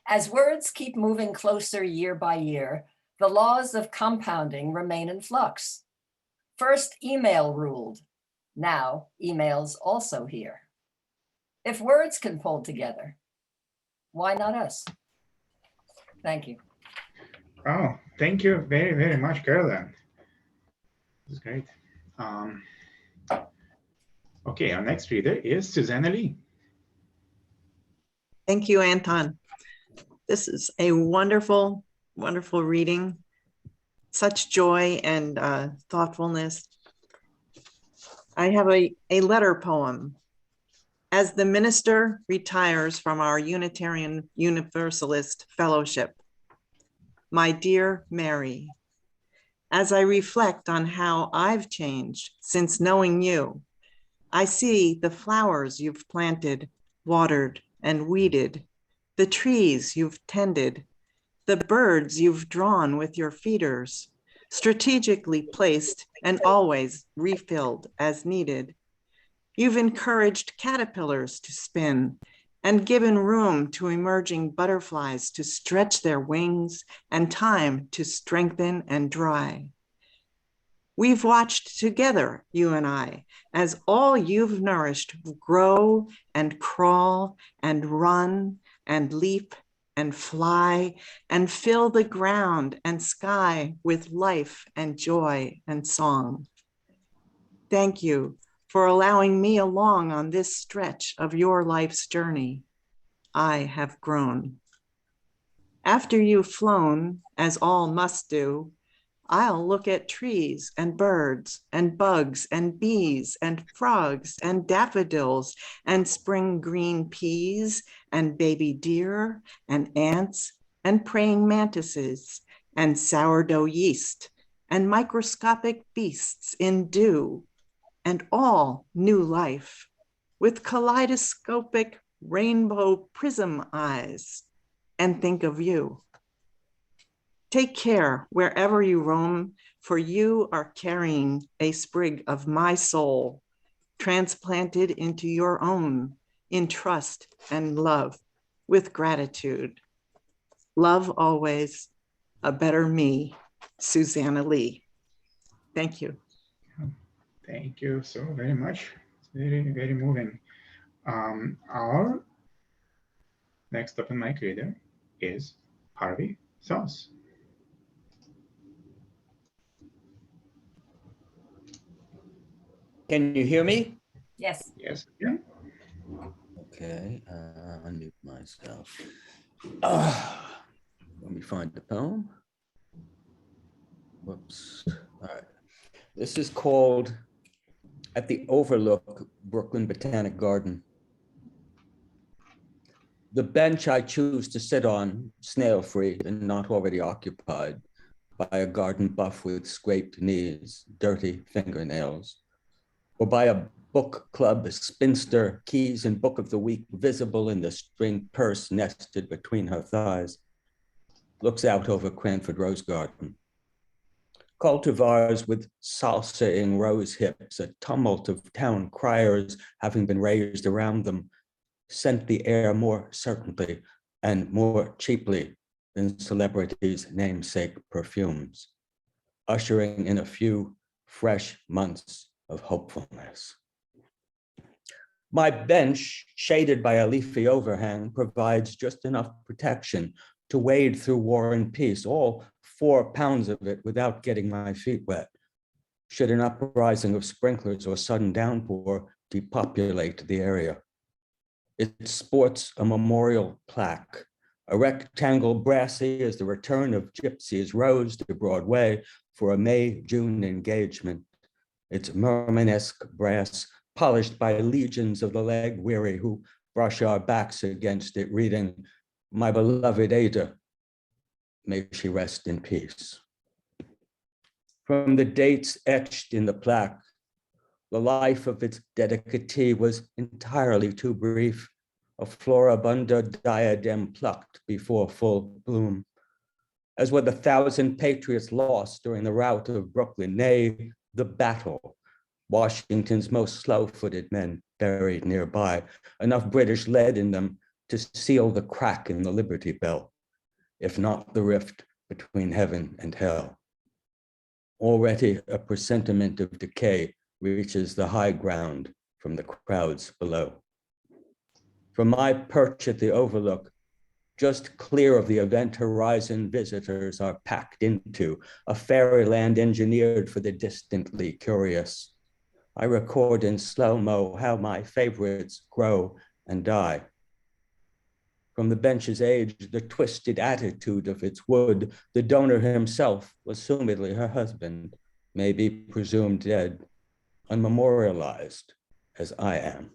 As words keep moving closer year by year, the laws of compounding remain in flux. First, email ruled. Now, email's also here. If words can pull together, why not us? Thank you. Oh, thank you very, very much, Carolyn. This is great. Okay, our next reader is Susanna Lee. Thank you, Anton. This is a wonderful, wonderful reading. Such joy and thoughtfulness. I have a letter poem. As the minister retires from our Unitarian Universalist Fellowship, my dear Mary, as I reflect on how I've changed since knowing you, I see the flowers you've planted, watered, and weeded, the trees you've tended, the birds you've drawn with your feeders, strategically placed and always refilled as needed. You've encouraged caterpillars to spin and given room to emerging butterflies to stretch their wings and time to strengthen and dry. We've watched together, you and I, as all you've nourished grow and crawl and run and leap and fly and fill the ground and sky with life and joy and song. Thank you for allowing me along on this stretch of your life's journey. I have grown. After you've flown, as all must do, I'll look at trees and birds and bugs and bees and frogs and daffodils and spring green peas and baby deer and ants and praying mantises and sourdough yeast and microscopic beasts in dew and all new life with kaleidoscopic rainbow prism eyes and think of you. Take care wherever you roam, for you are carrying a sprig of my soul, transplanted into your own in trust and love with gratitude. Love always, a better me, Susanna Lee. Thank you. Thank you so very much. It's very, very moving. Our next open mic reader is Harvey Soss. Can you hear me? Yes. Yes. Yeah. Okay, unmute myself. Let me find the poem. Whoops. All right. This is called At the Overlook, Brooklyn Botanic Garden. The bench I choose to sit on, snail-free and not already occupied by a garden buff with scraped knees, dirty fingernails, or by a book club spinster, keys and book of the week visible in the string purse nested between her thighs, looks out over Cranford Rose Garden. Cultivars with salsa-ing rose hips, a tumult of town criers having been raised around them, scent the air more certainly and more cheaply than celebrities' namesake perfumes, ushering in a few fresh months of hopefulness. My bench, shaded by a leafy overhang, provides just enough protection to wade through War and Peace, all 4 pounds of it without getting my feet wet, should an uprising of sprinklers or sudden downpour depopulate the area. It sports a memorial plaque, a rectangle brassy as the return of gypsies rose to Broadway for a May-June engagement. Its Mermanesque brass polished by legions of the leg-weary who brush our backs against it, reading, "My beloved Ada, may she rest in peace." From the dates etched in the plaque, the life of its dedicatee was entirely too brief, a floribunda diadem plucked before full bloom, as were the 1,000 patriots lost during the rout of Brooklyn, nay, the battle, Washington's most slow-footed men buried nearby, enough British lead in them to seal the crack in the Liberty Bell, if not the rift between heaven and hell. Already a presentiment of decay reaches the high ground from the crowds below. From my perch at the Overlook, just clear of the event horizon visitors are packed into, a fairyland engineered for the distantly curious. I record in slow-mo how my favorites grow and die. From the bench's age, the twisted attitude of its wood, the donor himself, assumedly her husband, may be presumed dead, unmemorialized as I am.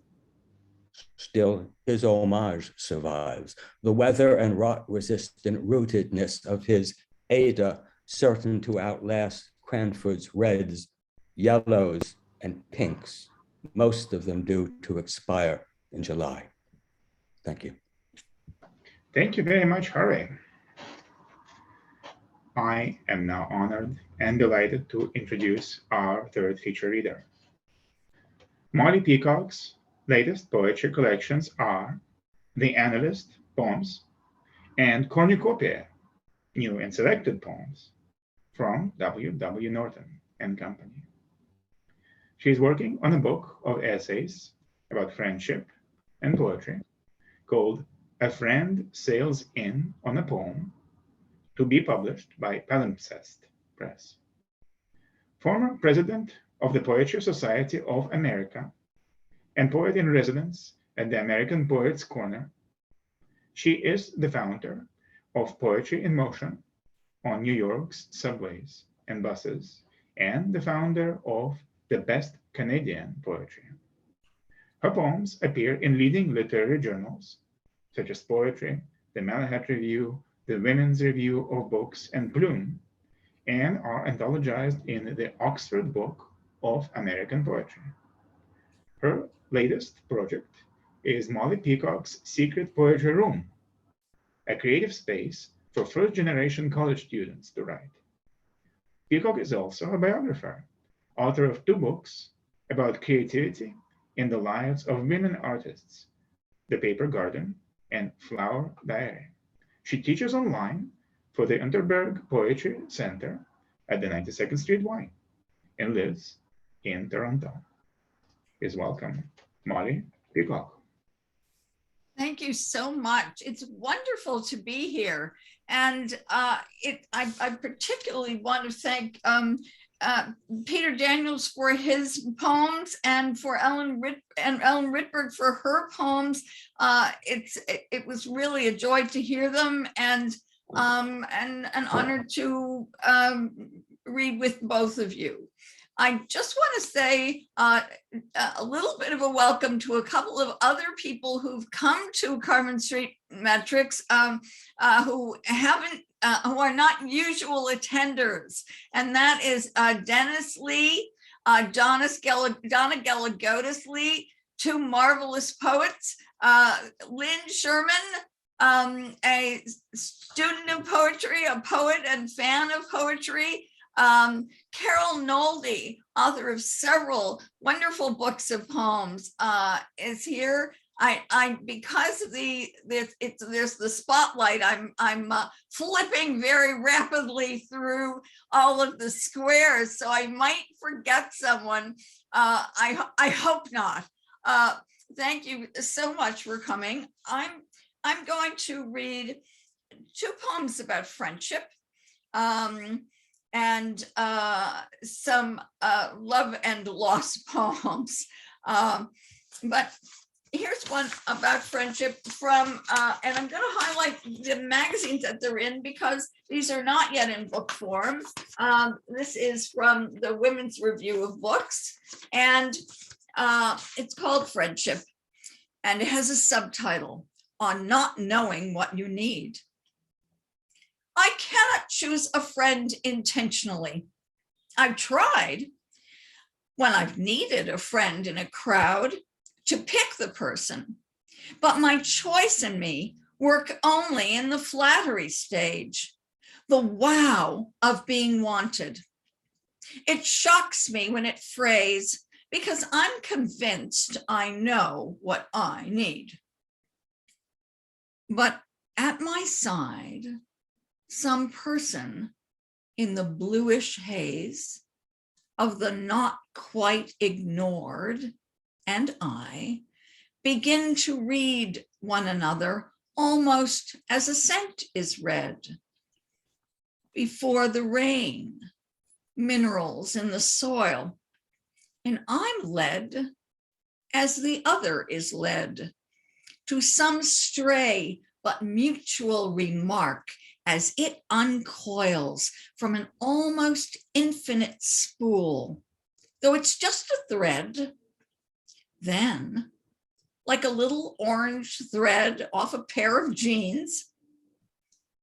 Still, his homage survives, the weather and rot-resistant rootedness of his Ada, certain to outlast Cranford's reds, yellows, and pinks, most of them due to expire in July. Thank you. Thank you very much, Harvey. I am now honored and delighted to introduce our third feature reader. Molly Peacock's latest poetry collections are The Analyst Poems and Cornucopia, New and Selected Poems from W. Norton and Company. She is working on a book of essays about friendship and poetry called A Friend Sails In on a Poem, to be published by Palimpsest Press. Former president of the Poetry Society of America and poet in residence at the American Poets Corner, she is the founder of Poetry in Motion on New York's subways and buses, and the founder of the Best Canadian Poetry. Her poems appear in leading literary journals such as Poetry, the Malahat Review, the Women's Review of Books, and Bloom, and are anthologized in the Oxford Book of American Poetry. Her latest project is Molly Peacock's Secret Poetry Room, a creative space for first-generation college students to write. Peacock is also a biographer, author of 2 books about creativity in the lives of women artists, The Paper Garden and Flower Diary. She teaches online for the Unterberg Poetry Center at the 92nd Street Y and lives in Toronto. Please welcome Molly Peacock. Thank you so much. It's wonderful to be here. And I particularly want to thank Peter Daniels for his poems and for Ellen Rittberg for her poems. It was really a joy to hear them and an honor to read with both of you. I just want to say a little bit of a welcome to a couple of other people who've come to Carmine Street Metrics who are not usual attenders, and that is Dennis Lee, Donna Galagotis Lee, 2 marvelous poets, Lynn Sherman, a student of poetry, a poet and fan of poetry, Carol Nolde, author of several wonderful books of poems, is here. Because there's the spotlight, I'm flipping very rapidly through all of the squares, so I might forget someone. I hope not. Thank you so much for coming. I'm going to read 2 poems about friendship. And some love and loss poems. But here's one about friendship from, and I'm going to highlight the magazines that they're in because these are not yet in book form. This is from the Women's Review of Books, and it's called Friendship, and it has a subtitle, On Not Knowing What You Need. I cannot choose a friend intentionally. I've tried when I've needed a friend in a crowd to pick the person, but my choice and me work only in the flattery stage, the wow of being wanted. It shocks me when it frays because I'm convinced I know what I need. But at my side, some person in the bluish haze of the not quite ignored and I begin to read one another almost as a scent is read. Before the rain, minerals in the soil, and I'm led as the other is led to some stray but mutual remark as it uncoils from an almost infinite spool, though it's just a thread. Then, like a little orange thread off a pair of jeans,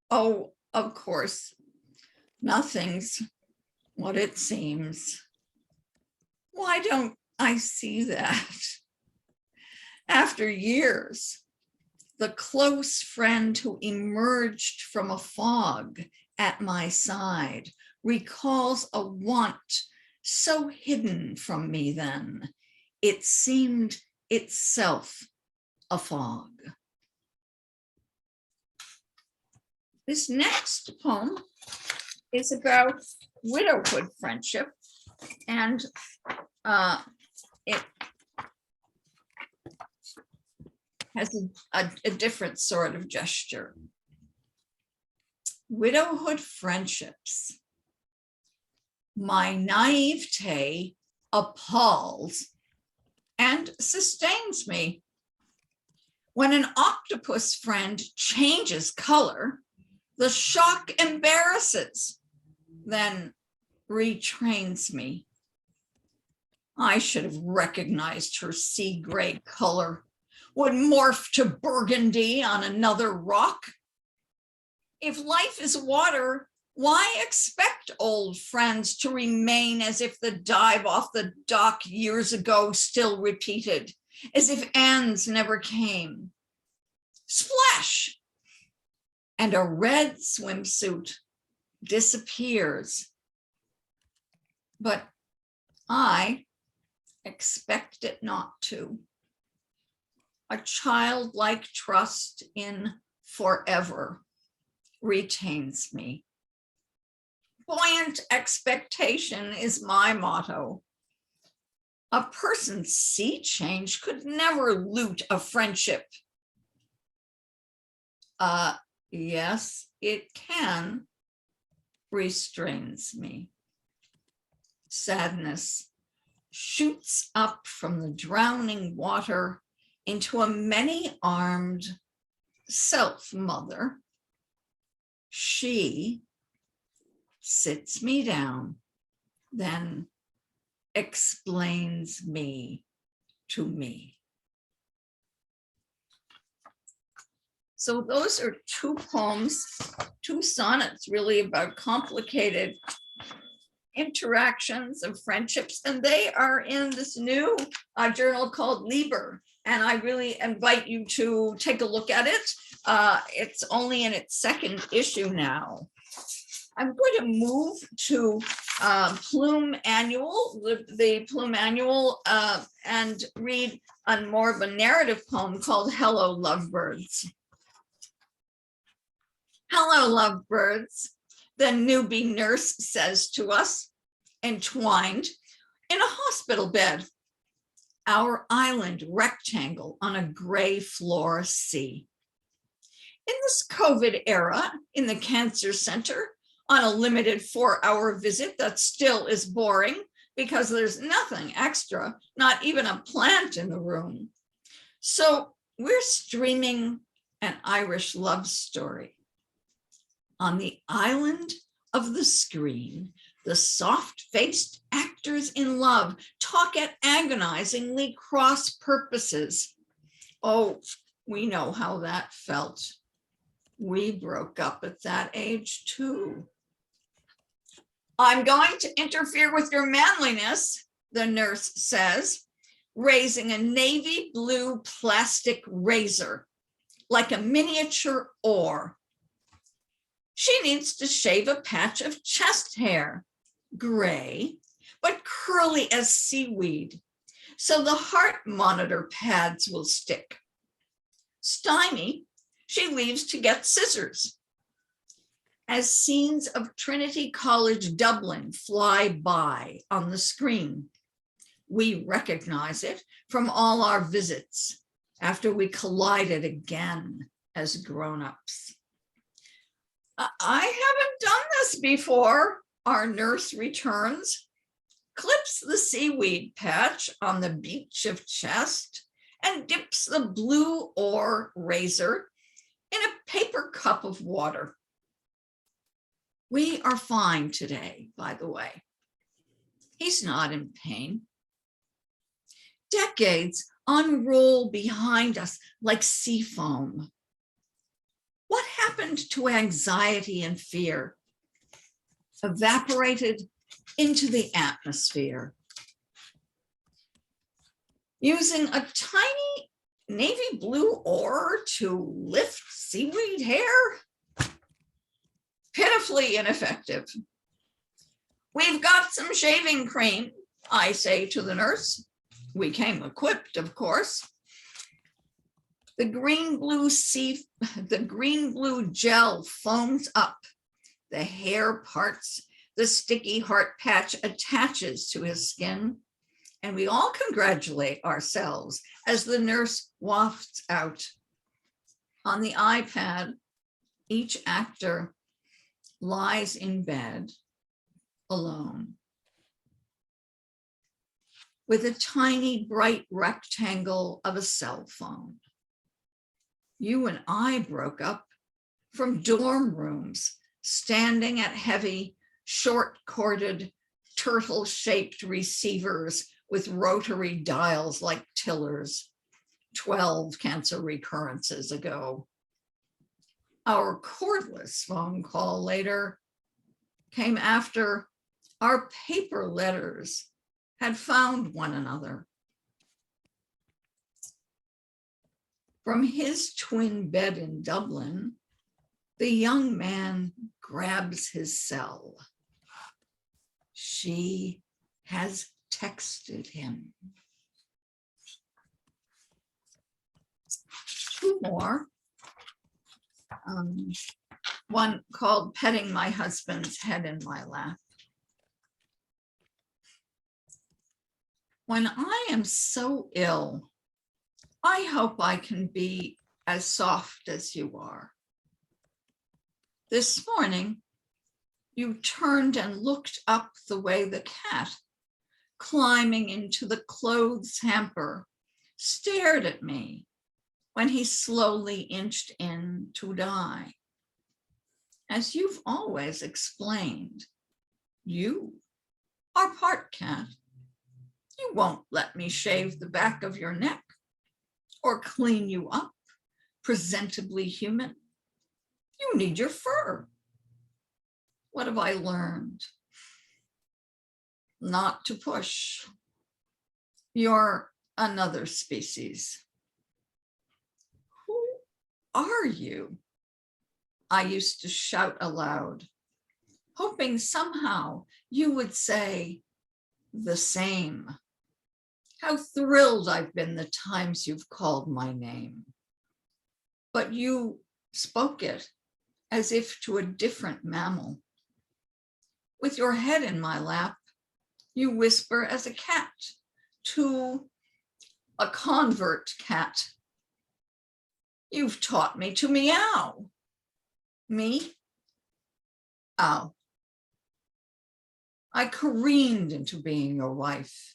oh, of course, nothing's what it seems. Why don't I see that? After years, the close friend who emerged from a fog at my side recalls a want so hidden from me then, it seemed itself a fog. This next poem is about widowhood friendship, and it has a different sort of gesture. Widowhood friendships. My naivete appalls and sustains me. When an octopus friend changes color, the shock embarrasses, then retrains me. I should have recognized her sea gray color, would morph to burgundy on another rock. If life is water, why expect old friends to remain as if the dive off the dock years ago still repeated, as if ends never came? Splash! and a red swimsuit disappears. But I expect it not to. A childlike trust in forever retains me. Buoyant expectation is my motto. A person's sea change could never loot a friendship. Yes, it can, restrains me. Sadness shoots up from the drowning water into a many-armed self-mother. She sits me down, then explains me to me. So those are two poems, two sonnets really about complicated interactions of friendships, and they are in this new journal called Lieber, and I really invite you to take a look at it. It's only in its second issue now. I'm going to move to Plume Annual, the Plume Annual, and read on more of a narrative poem called Hello, Lovebirds. Hello, lovebirds, the newbie nurse says to us, entwined in a hospital bed, our island rectangle on a gray floor sea. In this COVID era, in the cancer center, on a limited 4-hour visit that still is boring because there's nothing extra, not even a plant in the room. So we're streaming an Irish love story. On the island of the screen, the soft-faced actors in love talk at agonizingly cross purposes. Oh, we know how that felt. We broke up at that age too. I'm going to interfere with your manliness, the nurse says, raising a navy blue plastic razor, like a miniature oar. She needs to shave a patch of chest hair, gray, but curly as seaweed, so the heart monitor pads will stick. Stymie, she leaves to get scissors. As scenes of Trinity College Dublin fly by on the screen, we recognize it from all our visits after we collided again as grown-ups. I haven't done this before, our nurse returns, clips the seaweed patch on the beach of chest and dips the blue oar razor in a paper cup of water. We are fine today, by the way. He's not in pain. Decades unroll behind us like sea foam. What happened to anxiety and fear? Evaporated into the atmosphere. Using a tiny navy blue oar to lift seaweed hair? Pitifully ineffective. We've got some shaving cream, I say to the nurse. We came equipped, of course. The green blue gel foams up. The hair parts, the sticky heart patch attaches to his skin, and we all congratulate ourselves as the nurse wafts out. On the iPad, each actor lies in bed alone with a tiny bright rectangle of a cell phone. You and I broke up from dorm rooms, standing at heavy, short-corded, turtle-shaped receivers with rotary dials like tillers, 12 cancer recurrences ago. Our cordless phone call later came after our paper letters had found one another. From his twin bed in Dublin, The young man grabs his cell. She has texted him. Two more. One called Petting My Husband's Head in My Lap. When I am so ill, I hope I can be as soft as you are. This morning, you turned and looked up the way the cat, climbing into the clothes hamper, stared at me when he slowly inched in to die. As you've always explained, you are part cat. You won't let me shave the back of your neck or clean you up, presentably human. You need your fur. What have I learned? Not to push. You're another species. Who are you? I used to shout aloud, hoping somehow you would say the same. How thrilled I've been the times you've called my name. But you spoke it as if to a different mammal. With your head in my lap, you whisper as a cat to a convert cat. You've taught me to meow. Me? Ow. I careened into being your wife.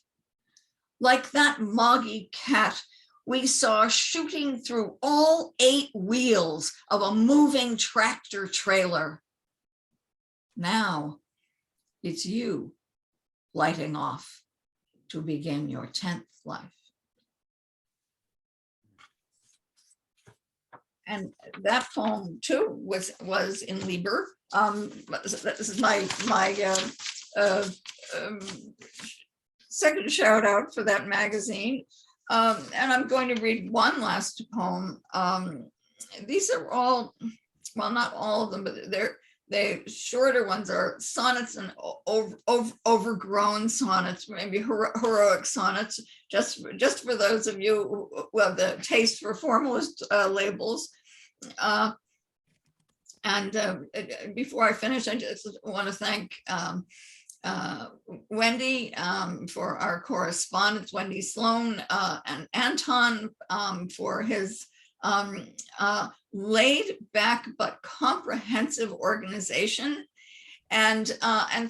Like that moggy cat we saw shooting through all 8 wheels of a moving tractor trailer. Now it's you lighting off to begin your 10th life. And that poem too was in Liber. This is my second shout out for that magazine. And I'm going to read one last poem. These are all, well, not all of them, but the shorter ones are sonnets and overgrown sonnets, maybe heroic sonnets, just for those of you who have the taste for formalist labels. Before I finish, I just want to thank Wendy for our correspondence, Wendy Sloan, and Anton for his laid back but comprehensive organization, and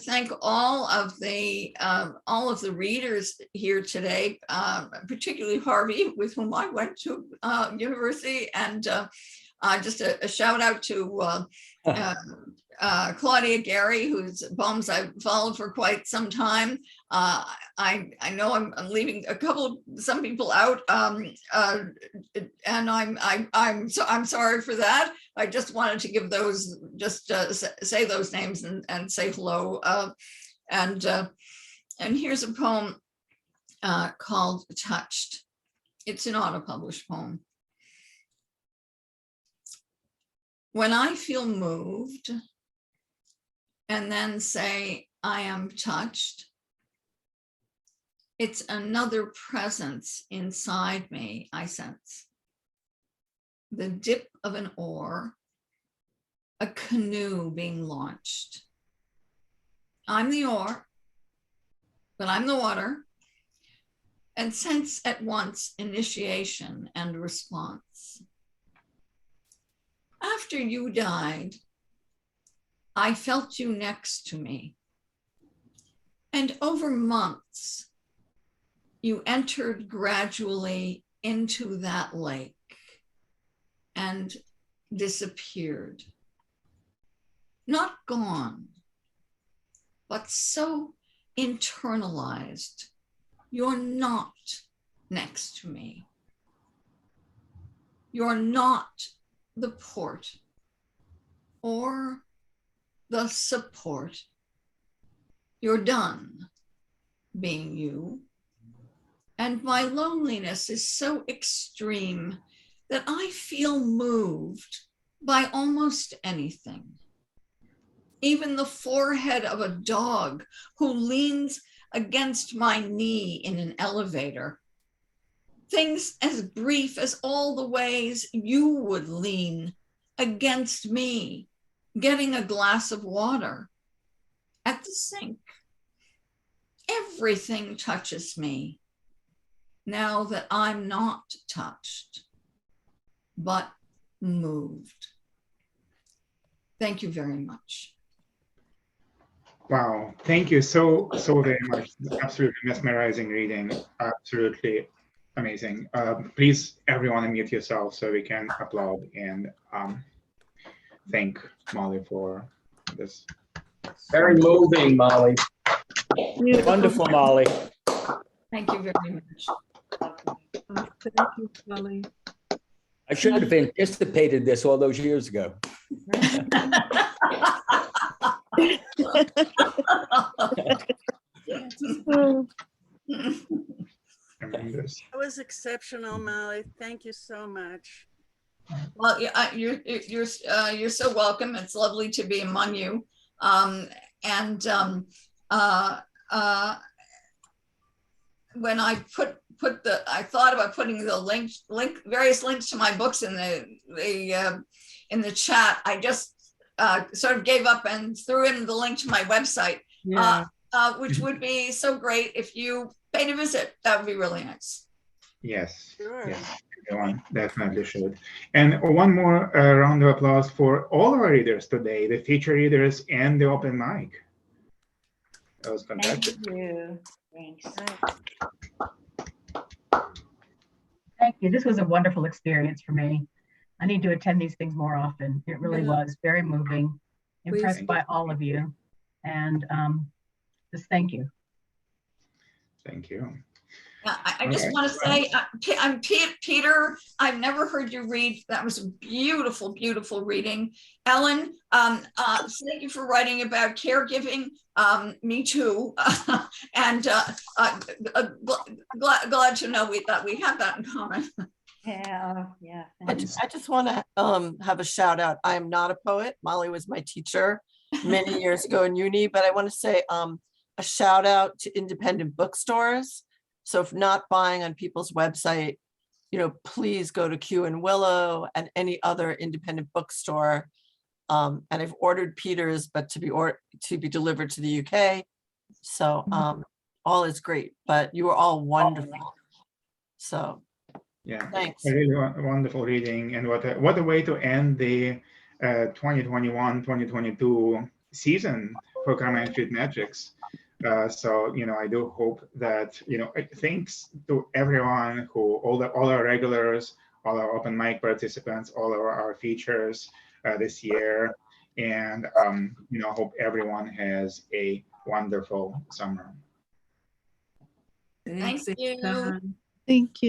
thank all of the readers here today, particularly Harvey, with whom I went to university, and just a shout out to Claudia Gary, whose poems I've followed for quite some time. I know I'm leaving some people out, and I'm sorry for that. I just wanted to give those, say those names and say hello. And here's a poem called "Touched." It's an auto-published poem. When I feel moved and then say, I am touched, it's another presence inside me I sense. The dip of an oar, a canoe being launched. I'm the oar, but I'm the water, and sense at once initiation and response. After you died, I felt you next to me. And over months, you entered gradually into that lake and disappeared. Not gone, but so internalized, you're not next to me. You're not the port or the support. You're done being you. And my loneliness is so extreme that I feel moved by almost anything. Even the forehead of a dog who leans against my knee in an elevator. Things as brief as all the ways you would lean against me, getting a glass of water at the sink. Everything touches me now that I'm not touched, but moved. Thank you very much. Wow, thank you so very much. Absolutely mesmerizing reading. Absolutely amazing. Please, everyone, unmute yourself so we can applaud and thank Molly for this. Very moving, Molly. Wonderful, Molly. Thank you very much. Thank you, Molly. I should have anticipated this all those years ago. That was exceptional, Molly. Thank you so much. Well, yeah, you're so welcome. It's lovely to be among you. When I I thought about putting the various links to my books in the chat. I just sort of gave up and threw in the link to my website, Yeah. Which would be so great if you paid a visit. That would be really nice. Yes, Sure. yes, everyone definitely should. And one more round of applause for all of our readers today, the feature readers and the open mic. That was fantastic. Thank you. Thanks. Thank you. This was a wonderful experience for me. I need to attend these things more often. It really was very moving, impressed by all of you. And just thank you. Thank you. I just want to say, I'm Peter. I've never heard you read. That was a beautiful, beautiful reading. Ellen, thank you for writing about caregiving. Me too. And glad to know that we have that in common. Yeah. I just want to have a shout out. I am not a poet. Molly was my teacher many years ago in uni, but I want to say a shout out to independent bookstores. So if not buying on people's website, please go to Q and Willow and any other independent bookstore. And I've ordered Peter's, but to be delivered to the UK. So all is great, but you were all wonderful. So yeah, thanks. A really wonderful reading, and what a way to end the 2021-2022 season for Carmine Street Magics. So I do hope that thanks to everyone all our regulars, all our open mic participants, all of our features this year, and hope everyone has a wonderful summer. Thank you. Thank you.